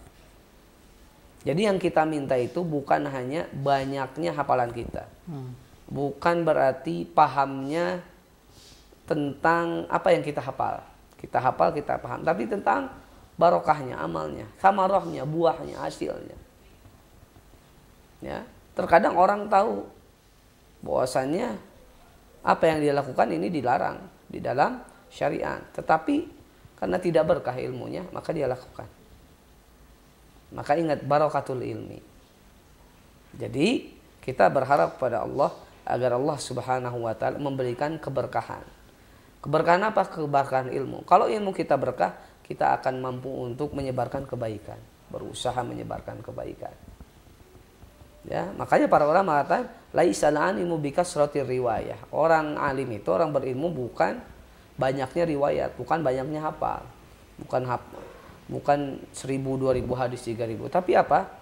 Jadi yang kita minta itu bukan hanya banyaknya hafalan kita. Bukan berarti pahamnya tentang apa yang kita hafal. Kita hafal, kita paham. Tapi tentang barokahnya, amalnya, samarahnya, buahnya, hasilnya. Ya, terkadang orang tahu bahwasannya apa yang dia lakukan ini dilarang di dalam syariat. Tetapi karena tidak berkah ilmunya, maka dia lakukan. Maka ingat barokatul ilmi. Jadi kita berharap kepada Allah agar Allah Subhanahu wa taala memberikan keberkahan. Keberkahan apa? Keberkahan ilmu. Kalau ilmu kita berkah, kita akan mampu untuk menyebarkan kebaikan, berusaha menyebarkan kebaikan. Ya, makanya para ulama mengatakan laisa al-alimu bikasratir riwayah. Orang alim itu, orang berilmu bukan banyaknya riwayat, bukan banyaknya hafal. Bukan 1000, 2000 hadis, 3000, tapi apa?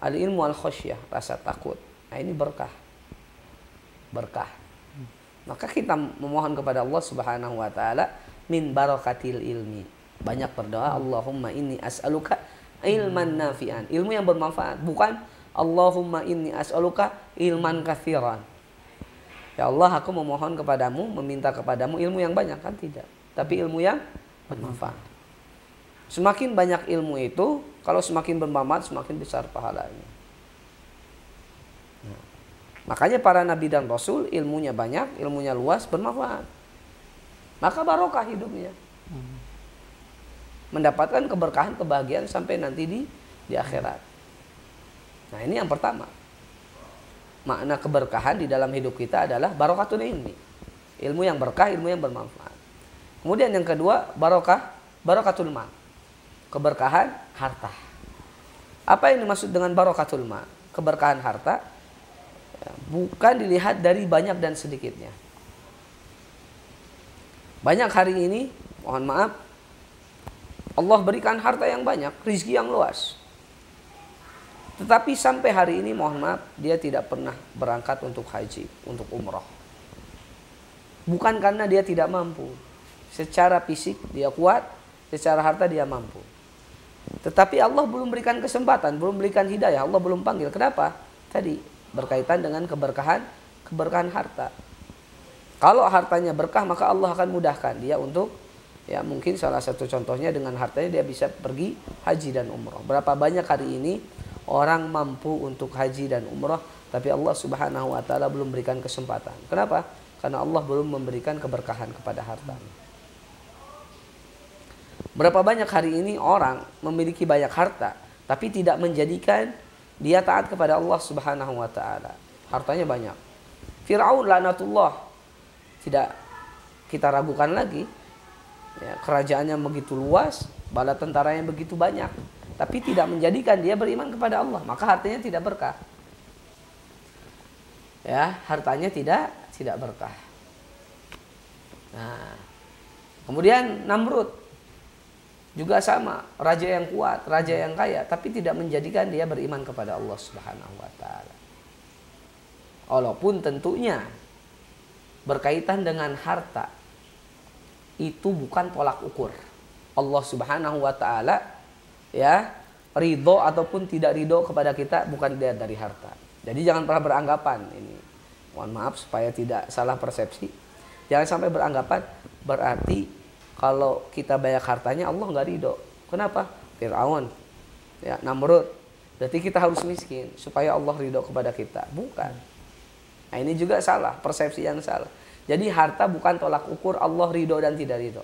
Al-ilmu al-khasyah, rasa takut. Nah, ini berkah. Berkah. Maka kita memohon kepada Allah Subhanahu wa taala min barakatil ilmi. Banyak berdoa, Allahumma inni as'aluka ilman nafi'an, ilmu yang bermanfaat, bukan Allahumma inni as'aluka ilman katsiran. Ya Allah, aku memohon kepadamu, meminta kepadamu ilmu yang banyak, kan tidak. Tapi ilmu yang bermanfaat. Semakin banyak ilmu itu, kalau semakin bermanfaat, semakin besar pahalanya. Nah, makanya para nabi dan rasul ilmunya banyak, ilmunya luas, bermanfaat. Maka barokah hidupnya. Mendapatkan keberkahan, kebahagiaan sampai nanti di akhirat. Nah, ini yang pertama. Makna keberkahan di dalam hidup kita adalah barokatul ilmi. Ilmu yang berkah, ilmu yang bermanfaat. Kemudian yang kedua, barokatul mal. Keberkahan harta. Apa yang dimaksud dengan barokatul mal? Keberkahan harta bukan dilihat dari banyak dan sedikitnya. Banyak hari ini, mohon maaf, Allah berikan harta yang banyak, rezeki yang luas. Tetapi sampai hari ini mohon maaf, dia tidak pernah berangkat untuk haji, untuk umrah. Bukan karena dia tidak mampu. Secara fisik dia kuat, secara harta dia mampu. Tetapi Allah belum berikan kesempatan, belum berikan hidayah, Allah belum panggil. Kenapa? Tadi berkaitan dengan keberkahan harta. Kalau hartanya berkah, maka Allah akan mudahkan dia untuk, ya mungkin salah satu contohnya dengan hartanya dia bisa pergi haji dan umrah. Berapa banyak hari ini orang mampu untuk haji dan umrah, tapi Allah Subhanahu wa taala belum berikan kesempatan. Kenapa? Karena Allah belum memberikan keberkahan kepada hartanya. Berapa banyak hari ini orang memiliki banyak harta, tapi tidak menjadikan dia taat kepada Allah Subhanahu wa taala. Hartanya banyak. Fir'aun laknatullah, tidak kita ragukan lagi. Ya, kerajaannya begitu luas, bala tentaranya begitu banyak, tapi tidak menjadikan dia beriman kepada Allah, maka hartanya tidak berkah. Ya, hartanya tidak berkah. Nah, kemudian Namrud juga sama, raja yang kuat, raja yang kaya, tapi tidak menjadikan dia beriman kepada Allah Subhanahu wa taala. Walaupun tentunya berkaitan dengan harta itu bukan tolak ukur. Allah Subhanahu wa taala ya ridho ataupun tidak ridho kepada kita bukan dilihat dari harta. Jadi jangan pernah beranggapan ini. Mohon maaf supaya tidak salah persepsi. Jangan sampai beranggapan berarti kalau kita banyak hartanya Allah nggak ridho. Kenapa? Fir'aun, ya Namrud. Berarti kita harus miskin supaya Allah ridho kepada kita. Bukan. Nah, ini juga salah, persepsi yang salah. Jadi harta bukan tolak ukur Allah ridho dan tidak ridho.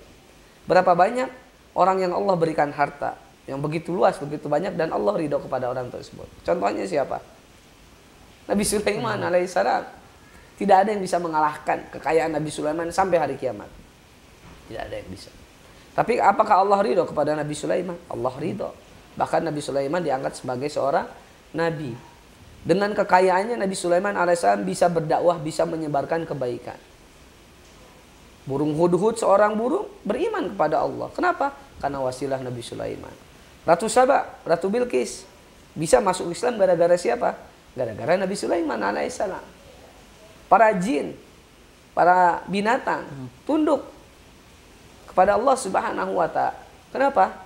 Berapa banyak orang yang Allah berikan harta yang begitu luas, begitu banyak, dan Allah ridho kepada orang tersebut. Contohnya siapa? Nabi Sulaiman alaihissalam. Tidak ada yang bisa mengalahkan kekayaan Nabi Sulaiman sampai hari kiamat. Tidak ada yang bisa. Tapi apakah Allah ridho kepada Nabi Sulaiman? Allah ridho. Bahkan Nabi Sulaiman diangkat sebagai seorang nabi. Dengan kekayaannya Nabi Sulaiman alaihissalam bisa berdakwah, bisa menyebarkan kebaikan. Burung hudhud, seorang burung, beriman kepada Allah. Kenapa? Karena wasilah Nabi Sulaiman. Ratu Saba, Ratu Bilqis, bisa masuk Islam gara-gara siapa? Gara-gara Nabi Sulaiman alaihissalam. Para jin, para binatang, tunduk kepada Allah Subhanahu wa ta'ala. Kenapa?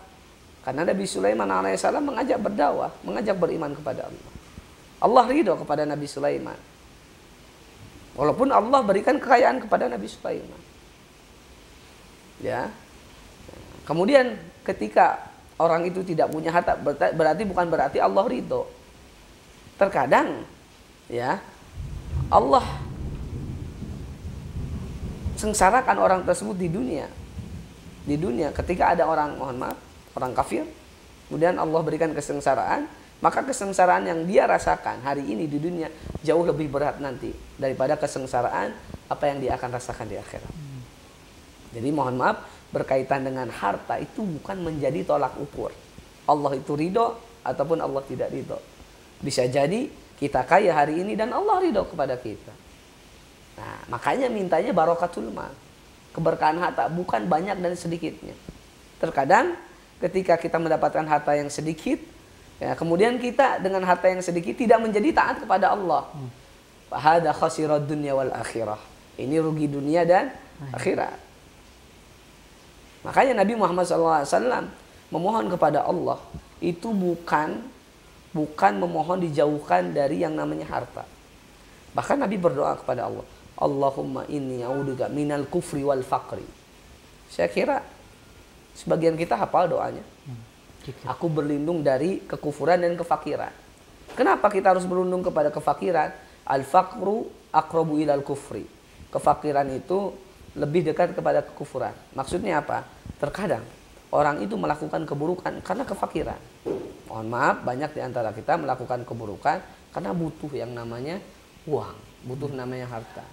Karena Nabi Sulaiman alaihissalam mengajak berdakwah, mengajak beriman kepada Allah. Allah ridho kepada Nabi Sulaiman. Walaupun Allah berikan kekayaan kepada Nabi Sulaiman. Ya. Kemudian ketika orang itu tidak punya harta, bukan berarti Allah ridho. Terkadang ya Allah sengsarakan orang tersebut di dunia. Di dunia ketika ada orang, mohon maaf, orang kafir, kemudian Allah berikan kesengsaraan, maka kesengsaraan yang dia rasakan hari ini di dunia jauh lebih berat nanti daripada kesengsaraan apa yang dia akan rasakan di akhirat. Jadi mohon maaf, berkaitan dengan harta itu bukan menjadi tolak ukur. Allah itu ridho ataupun Allah tidak ridho. Bisa jadi kita kaya hari ini dan Allah ridho kepada kita. Nah, makanya mintanya barokatul mal. Keberkahan harta, bukan banyak dan sedikitnya. Terkadang ketika kita mendapatkan harta yang sedikit, ya, kemudian kita dengan harta yang sedikit tidak menjadi taat kepada Allah. Fahada khasirad dunya wal akhirah. Ini rugi dunia dan akhirat. Makanya Nabi Muhammad SAW memohon kepada Allah itu bukan memohon dijauhkan dari yang namanya harta. Bahkan Nabi berdoa kepada Allah, Allahumma inni a'udzubika minal kufri wal faqri. Saya kira sebagian kita hafal doanya. Aku berlindung dari kekufuran dan kefakiran. Kenapa kita harus berlindung kepada kefakiran? Al-faqru aqrabu ilal kufri. Kefakiran itu lebih dekat kepada kekufuran. Maksudnya apa? Terkadang orang itu melakukan keburukan karena kefakiran. Mohon maaf, banyak di antara kita melakukan keburukan karena butuh yang namanya uang, butuh namanya harta.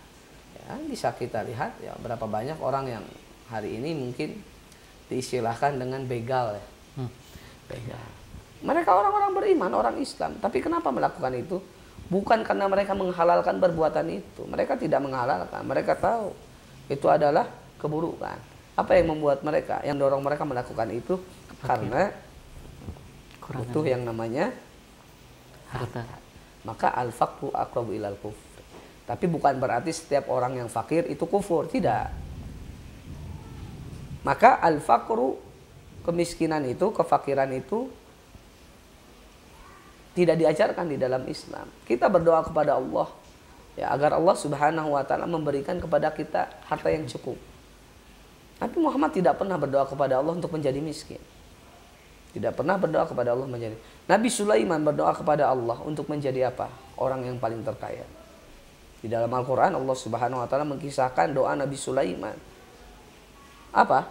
Ya, bisa kita lihat ya berapa banyak orang yang hari ini mungkin diistilahkan dengan begal ya. Begal. Mereka orang-orang beriman, orang Islam, tapi kenapa melakukan itu? Bukan karena mereka menghalalkan perbuatan itu. Mereka tidak menghalalkan, mereka tahu itu adalah keburukan. Apa yang membuat mereka, yang dorong mereka melakukan itu? Karena butuh yang namanya harta. Maka al-faqru aqrabu ilal kufr. Tapi bukan berarti setiap orang yang fakir itu kufur, tidak. Maka al-faqru, kemiskinan itu, kefakiran itu tidak diajarkan di dalam Islam. Kita berdoa kepada Allah ya agar Allah Subhanahu wa taala memberikan kepada kita harta yang cukup. Nabi Muhammad tidak pernah berdoa kepada Allah untuk menjadi miskin. Tidak pernah berdoa kepada Allah menjadi. Nabi Sulaiman berdoa kepada Allah untuk menjadi apa? Orang yang paling terkaya. Di dalam Al-Quran Allah Subhanahu wa taala mengisahkan doa Nabi Sulaiman. Apa?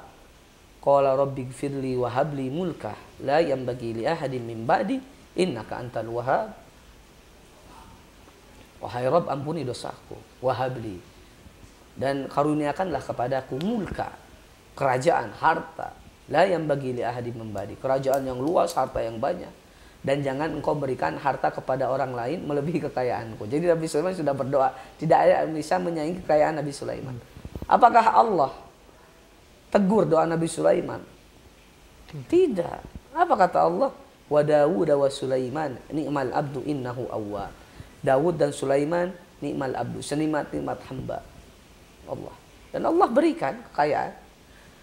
Qala rabbighfirli wa habli mulka la yanbaghi li ahadin min ba'di innaka antal wahhab. Wahai Rabb, ampuni dosaku, wahabli, dan karuniakanlah kepadaku mulka, kerajaan, harta, la yanbaghi li ahadin min ba'di, kerajaan yang luas, harta yang banyak. Dan jangan engkau berikan harta kepada orang lain melebihi kekayaanku. Jadi Nabi Sulaiman sudah berdoa, tidak ada yang bisa menyaingi kekayaan Nabi Sulaiman. Apakah Allah tegur doa Nabi Sulaiman? Tidak. Apa kata Allah? Wa Dawud wa Sulaiman ni'mal abdu innahu awwab. Daud dan Sulaiman ni'mal abdu, senikmat-nikmat hamba Allah. Dan Allah berikan kekayaan.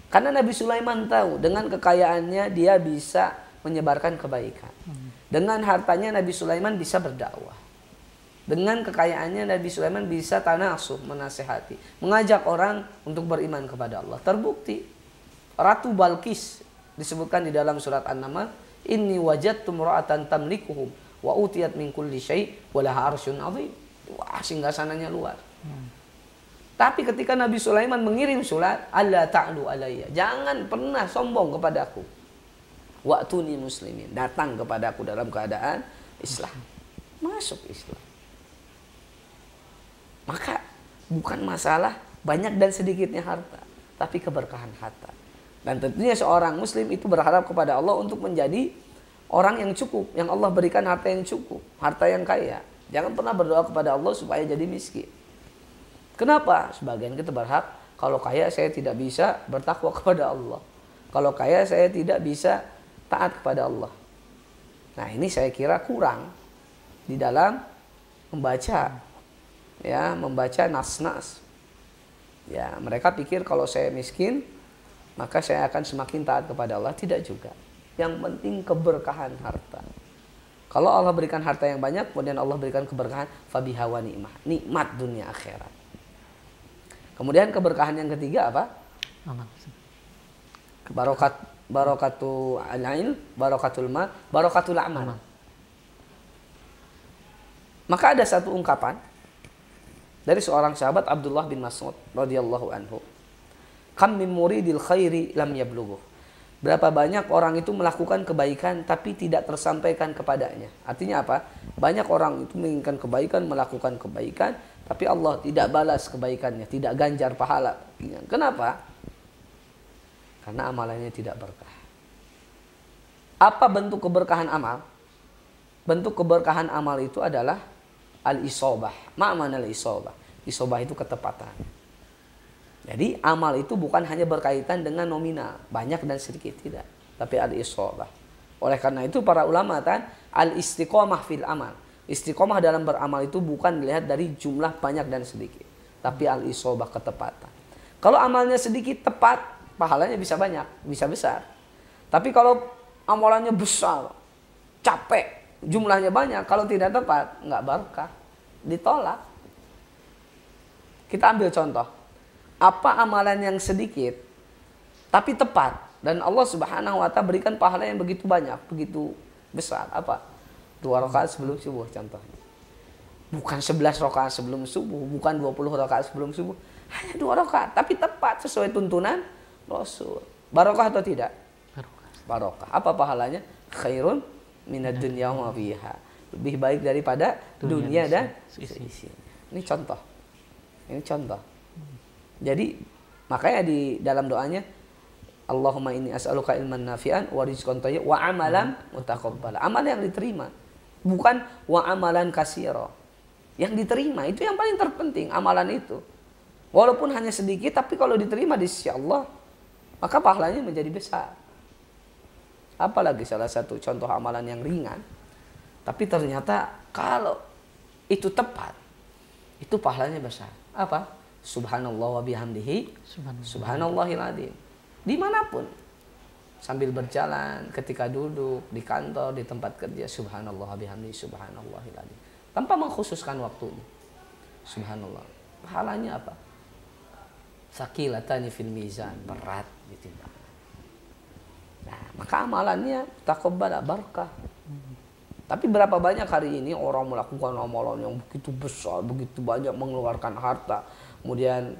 Karena Nabi Sulaiman tahu dengan kekayaannya dia bisa menyebarkan kebaikan. Dengan hartanya Nabi Sulaiman bisa berdakwah. Dengan kekayaannya Nabi Sulaiman bisa tanasuh, menasehati, mengajak orang untuk beriman kepada Allah. Terbukti Ratu Balqis disebutkan di dalam surat An-Naml, inni wajadtu imra'atan tamlikuhum wa utiyat min kulli syai' wa laha 'arsyun 'azim. Wah, singgasananya luar. Tapi ketika Nabi Sulaiman mengirim surat, alla ta'lu alayya, jangan pernah sombong kepadaku. Wa'tuni muslimin, datang kepadaku dalam keadaan Islam. Masuk Islam. Maka bukan masalah banyak dan sedikitnya harta, tapi keberkahan harta. Dan tentunya seorang muslim itu berharap kepada Allah untuk menjadi orang yang cukup, yang Allah berikan harta yang cukup, harta yang kaya. Jangan pernah berdoa kepada Allah supaya jadi miskin. Kenapa? Sebagian kita berharap, kalau kaya saya tidak bisa bertakwa kepada Allah. Kalau kaya saya tidak bisa taat kepada Allah. Nah, ini saya kira kurang di dalam membaca, ya, membaca nas-nas. Ya, mereka pikir kalau saya miskin, maka saya akan semakin taat kepada Allah. Tidak juga. Yang penting keberkahan harta. Kalau Allah berikan harta yang banyak, kemudian Allah berikan keberkahan, fabiha wa ni'mah, nikmat dunia akhirat. Kemudian keberkahan yang ketiga apa? Barakatul ilm, barakatul mal, barakatul amal. Maka ada satu ungkapan dari seorang sahabat Abdullah bin Mas'ud radhiyallahu anhu. Kam min muridil khairi lam yablughu. Berapa banyak orang itu melakukan kebaikan tapi tidak tersampaikan kepadanya. Artinya apa? Banyak orang itu menginginkan kebaikan, melakukan kebaikan, tapi Allah tidak balas kebaikannya, tidak ganjar pahala. Kenapa? Karena amalannya tidak berkah. Apa bentuk keberkahan amal? Bentuk keberkahan amal itu adalah al-isobah. Ma'man al-isobah. Isobah itu ketepatan. Jadi amal itu bukan hanya berkaitan dengan nominal, banyak dan sedikit, tidak, tapi al-isobah. Oleh karena itu para ulama kan al-istiqomah fil amal. Istiqomah dalam beramal itu bukan dilihat dari jumlah banyak dan sedikit, tapi al-isobah, ketepatan. Kalau amalnya sedikit tepat, pahalanya bisa banyak, bisa besar. Tapi kalau amalannya besar, capek, jumlahnya banyak, kalau tidak tepat, nggak berkah, ditolak. Kita ambil contoh. Apa amalan yang sedikit tapi tepat dan Allah Subhanahu wa taala berikan pahala yang begitu banyak, begitu besar? Apa? 2 rakaat sebelum subuh contohnya. Bukan 11 rakaat sebelum subuh, bukan 20 rakaat sebelum subuh. Hanya 2 rakaat tapi tepat sesuai tuntunan Rasul. Barokah atau tidak? Barokah. Apa pahalanya? Khairun minad dunya wa fiha. Lebih baik daripada dunia dan seisinya. Ini contoh. Ini contoh. Jadi makanya di dalam doanya Allahumma inni as'aluka ilman nafi'an wa rizqan thayyiban wa amalan mutaqabbala. Amal yang diterima, bukan wa amalan katsira. Yang diterima itu yang paling terpenting, amalan itu. Walaupun hanya sedikit tapi kalau diterima di sisi Allah, maka pahalanya menjadi besar. Apalagi salah satu contoh amalan yang ringan, tapi ternyata kalau itu tepat, itu pahalanya besar. Apa? Subhanallah wa bihamdihi subhanallahil adzim. Dimanapun, sambil berjalan, ketika duduk di kantor, di tempat kerja, subhanallah wa bihamdihi subhanallahil adzim, tanpa mengkhususkan waktunya. Subhanallah, pahalanya apa? Saqilatani fil mizan, berat ditimbang. Nah, maka amalannya taqabbala, barakah. Tapi berapa banyak hari ini orang melakukan amalan yang begitu besar, begitu banyak, mengeluarkan harta, kemudian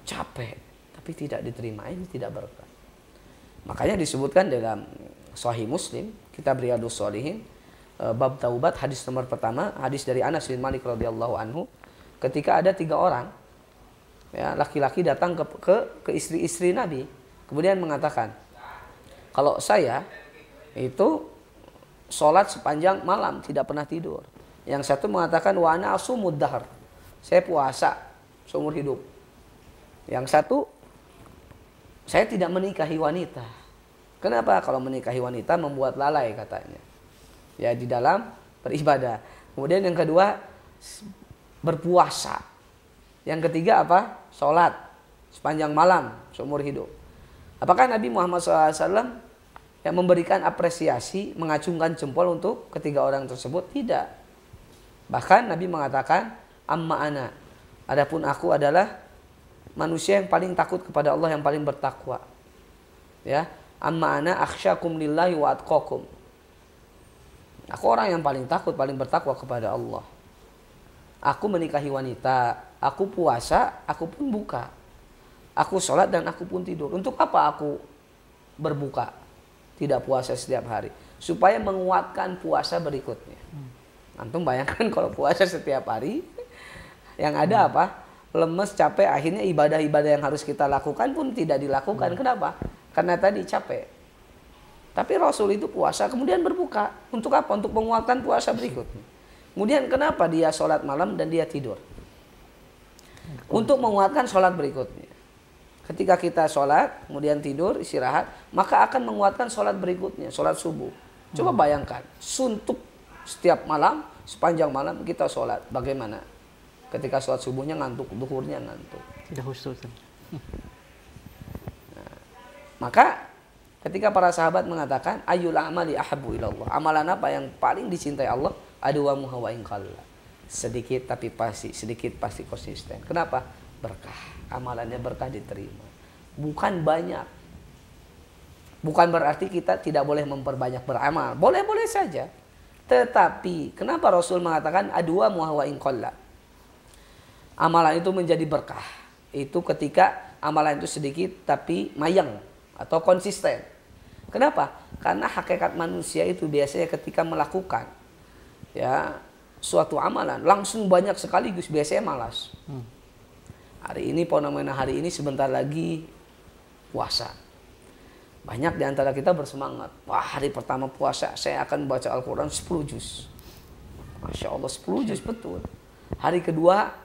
capek, tapi tidak diterima. Ini tidak berkah. Makanya disebutkan dalam Sahih Muslim, kitab Riyadhus Shalihin, bab taubat, hadis nomor pertama, hadis dari Anas bin Malik radhiyallahu anhu, ketika ada 3 orang, ya, laki-laki datang ke istri-istri Nabi, kemudian mengatakan, kalau saya itu sholat sepanjang malam, tidak pernah tidur. Yang satu mengatakan wa ana asumud dahr, saya puasa seumur hidup. Yang satu, saya tidak menikahi wanita. Kenapa? Kalau menikahi wanita membuat lalai katanya, ya, di dalam beribadah. Kemudian yang kedua, berpuasa. Yang ketiga apa? Sholat sepanjang malam seumur hidup. Apakah Nabi Muhammad SAW yang memberikan apresiasi, mengacungkan jempol untuk ketiga orang tersebut? Tidak. Bahkan Nabi mengatakan, amma ana, adapun aku adalah manusia yang paling takut kepada Allah, yang paling bertakwa. Ya, amma ana akhsyakum lillahi wa atqakum. Aku orang yang paling takut, paling bertakwa kepada Allah. Aku menikahi wanita, aku puasa, aku pun buka. Aku sholat dan aku pun tidur. Untuk apa aku berbuka, tidak puasa setiap hari? Supaya menguatkan puasa berikutnya. Antum bayangkan kalau puasa setiap hari, Yang ada apa? Lemes, capek, akhirnya ibadah-ibadah yang harus kita lakukan pun tidak dilakukan. Kenapa? Karena tadi capek. Tapi Rasul itu puasa kemudian berbuka. Untuk apa? Untuk menguatkan puasa berikutnya. Kemudian kenapa dia sholat malam dan dia tidur? Untuk menguatkan sholat berikutnya. Ketika kita sholat, kemudian tidur, istirahat, maka akan menguatkan sholat berikutnya, sholat subuh. Coba bayangkan, suntuk setiap malam, sepanjang malam kita sholat. Bagaimana? Ketika sholat subuhnya ngantuk, duhurnya ngantuk. Tidak khusyuk. Nah, maka ketika para sahabat mengatakan, ayyul amali ahabbu ilallah. Amalan apa yang paling dicintai Allah? Adwamu wa in qalla. Sedikit tapi pasti, sedikit pasti konsisten. Kenapa? Berkah. Amalannya berkah diterima. Bukan banyak. Bukan berarti kita tidak boleh memperbanyak beramal. Boleh-boleh saja. Tetapi kenapa Rasul mengatakan adwamu wa in qalla? Amalan itu menjadi berkah. Itu ketika amalan itu sedikit tapi mayang atau konsisten. Kenapa? Karena hakikat manusia itu biasanya ketika melakukan ya suatu amalan langsung banyak sekaligus biasanya malas. Hari ini fenomena hari ini sebentar lagi puasa. Banyak di antara kita bersemangat. Wah, hari pertama puasa saya akan baca Al-Quran 10 juz. Masya Allah 10 juz betul. Hari kedua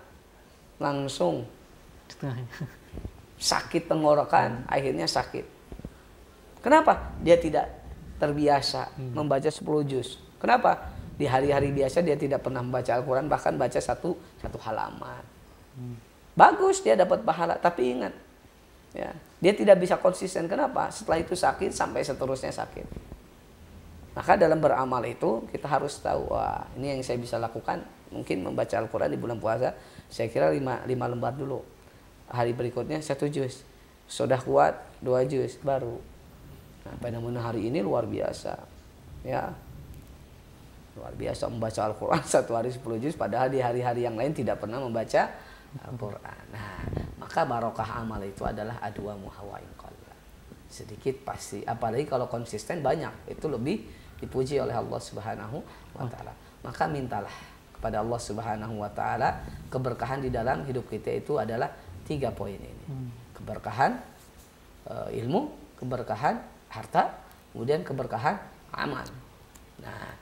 langsung sakit tenggorokan, akhirnya sakit. Kenapa? Dia tidak terbiasa membaca 10 juz. Kenapa? Di hari-hari biasa dia tidak pernah membaca Al-Quran, bahkan baca satu halaman. Bagus, dia dapat pahala, tapi ingat, ya, dia tidak bisa konsisten. Kenapa? Setelah itu sakit, sampai seterusnya sakit. Maka dalam beramal itu kita harus tahu, wah ini yang saya bisa lakukan. Mungkin membaca Al-Quran di bulan puasa, saya kira 5 lembar dulu. Hari berikutnya 1 juz. Sudah kuat 2 juz baru. Nah, pada hari ini luar biasa. Ya. Luar biasa membaca Al-Quran 1 hari 10 juz, padahal di hari-hari yang lain tidak pernah membaca Al-Quran. Nah, maka barokah amal itu adalah adwamu wa in qalla. Sedikit pasti, apalagi kalau konsisten banyak, itu lebih dipuji oleh Allah Subhanahu wa taala. Maka mintalah kepada Allah Subhanahu wa taala keberkahan di dalam hidup kita itu adalah 3 poin ini. Keberkahan ilmu, keberkahan harta, kemudian keberkahan amal. Nah,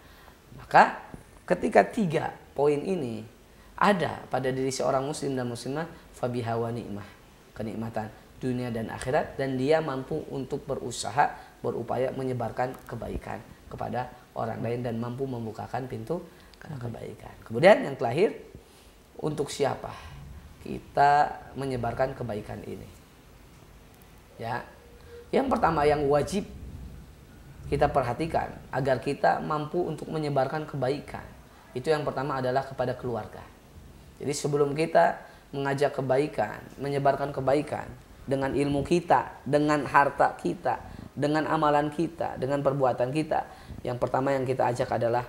maka ketika 3 poin ini ada pada diri seorang muslim dan muslimah, fabiha wa ni'mah, kenikmatan dunia dan akhirat, dan dia mampu untuk berusaha, berupaya menyebarkan kebaikan kepada orang lain dan mampu membukakan pintu kebaikan. Kemudian yang terakhir, untuk siapa kita menyebarkan kebaikan ini? Ya. Yang pertama yang wajib kita perhatikan agar kita mampu untuk menyebarkan kebaikan, itu yang pertama adalah kepada keluarga. Jadi sebelum kita mengajak kebaikan, menyebarkan kebaikan dengan ilmu kita, dengan harta kita, dengan amalan kita, dengan perbuatan kita, yang pertama yang kita ajak adalah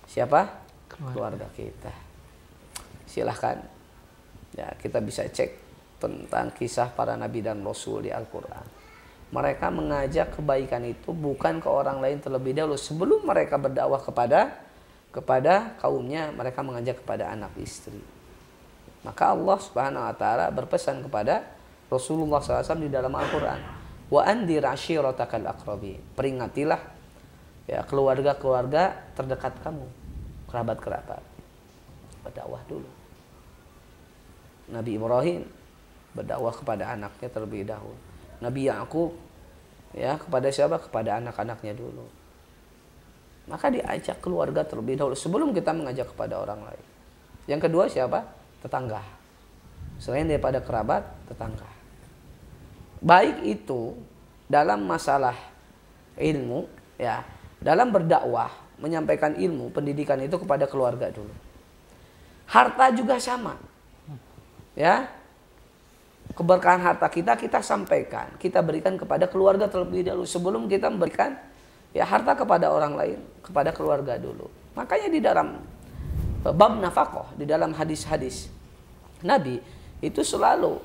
siapa? Keluarga kita. Silahkan ya, kita bisa cek tentang kisah para nabi dan rasul di Al-Quran. Mereka mengajak kebaikan itu bukan ke orang lain terlebih dahulu. Sebelum mereka berdakwah kepada kaumnya, mereka mengajak kepada anak istri. Maka Allah Subhanahu wa taala berpesan kepada Rasulullah SAW di dalam Al-Quran, wa andir ashiratakal aqrabin. Peringatilah ya keluarga-keluarga terdekat kamu, kerabat-kerabat. Berdakwah dulu. Nabi Ibrahim berdakwah kepada anaknya terlebih dahulu. Nabi Yakub ya kepada siapa? Kepada anak-anaknya dulu. Maka diajak keluarga terlebih dahulu sebelum kita mengajak kepada orang lain. Yang kedua siapa? Tetangga. Selain daripada kerabat, tetangga. Baik itu dalam masalah ilmu ya, dalam berdakwah, menyampaikan ilmu, pendidikan itu kepada keluarga dulu. Harta juga sama. Ya. Keberkahan harta kita sampaikan, kita berikan kepada keluarga terlebih dahulu sebelum kita memberikan ya harta kepada orang lain, kepada keluarga dulu. Makanya di dalam bab nafkah, di dalam hadis-hadis Nabi itu selalu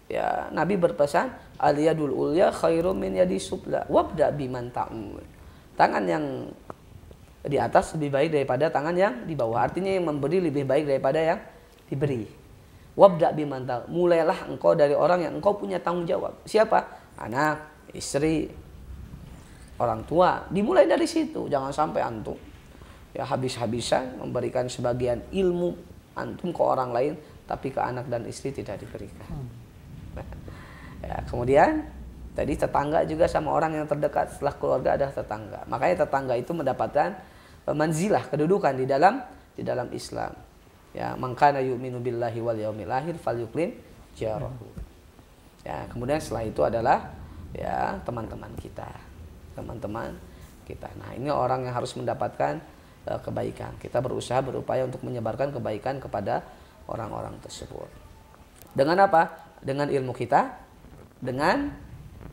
ya Nabi berpesan, al yadul ulya khairum min yadi sufla wabda biman ta'ul. Tangan yang di atas lebih baik daripada tangan yang di bawah. Artinya yang memberi lebih baik daripada yang diberi. Wabda bimantal, mulailah engkau dari orang yang engkau punya tanggung jawab. Siapa? Anak, istri, orang tua. Dimulai dari situ. Jangan sampai antum ya habis-habisan memberikan sebagian ilmu antum ke orang lain, tapi ke anak dan istri tidak diberikan. Ya, kemudian tadi tetangga juga sama orang yang terdekat. Setelah keluarga ada tetangga. Makanya tetangga itu mendapatkan manzilah, kedudukan di dalam Islam. Ya, man kana yu'minu billahi wal yaumil akhir falyukrim jarahu. Ya, kemudian setelah itu adalah ya teman-teman kita. Teman-teman kita. Nah, ini orang yang harus mendapatkan kebaikan. Kita berusaha berupaya untuk menyebarkan kebaikan kepada orang-orang tersebut. Dengan apa? Dengan ilmu kita, dengan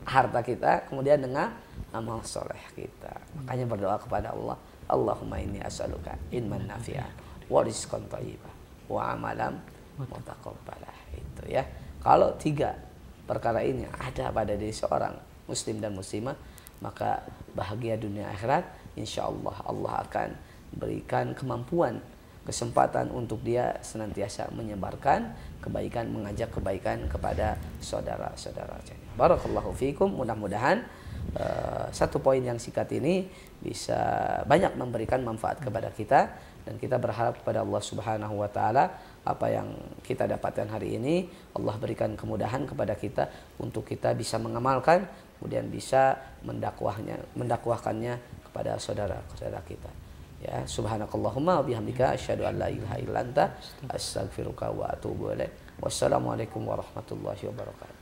harta kita, kemudian dengan amal soleh kita. Makanya berdoa kepada Allah, Allahumma inni as'aluka ilman nafi'an wa rizqan thayyiban wa amalan mutaqabbalah. Itu ya. Kalau 3 perkara ini ada pada diri seorang muslim dan muslimah, maka bahagia dunia akhirat insyaallah. Allah akan berikan kemampuan, kesempatan untuk dia senantiasa menyebarkan kebaikan, mengajak kebaikan kepada saudara-saudara. Barakallahu fiikum. Mudah-mudahan satu poin yang singkat ini bisa banyak memberikan manfaat kepada kita, dan kita berharap kepada Allah Subhanahu wa taala apa yang kita dapatkan hari ini Allah berikan kemudahan kepada kita untuk kita bisa mengamalkan, kemudian bisa mendakwahkannya kepada saudara-saudara kita. Ya, subhanakallahumma wa bihamdika asyhadu an la ilaha illa anta astaghfiruka wa atubu ilaik. Wassalamualaikum warahmatullahi wabarakatuh.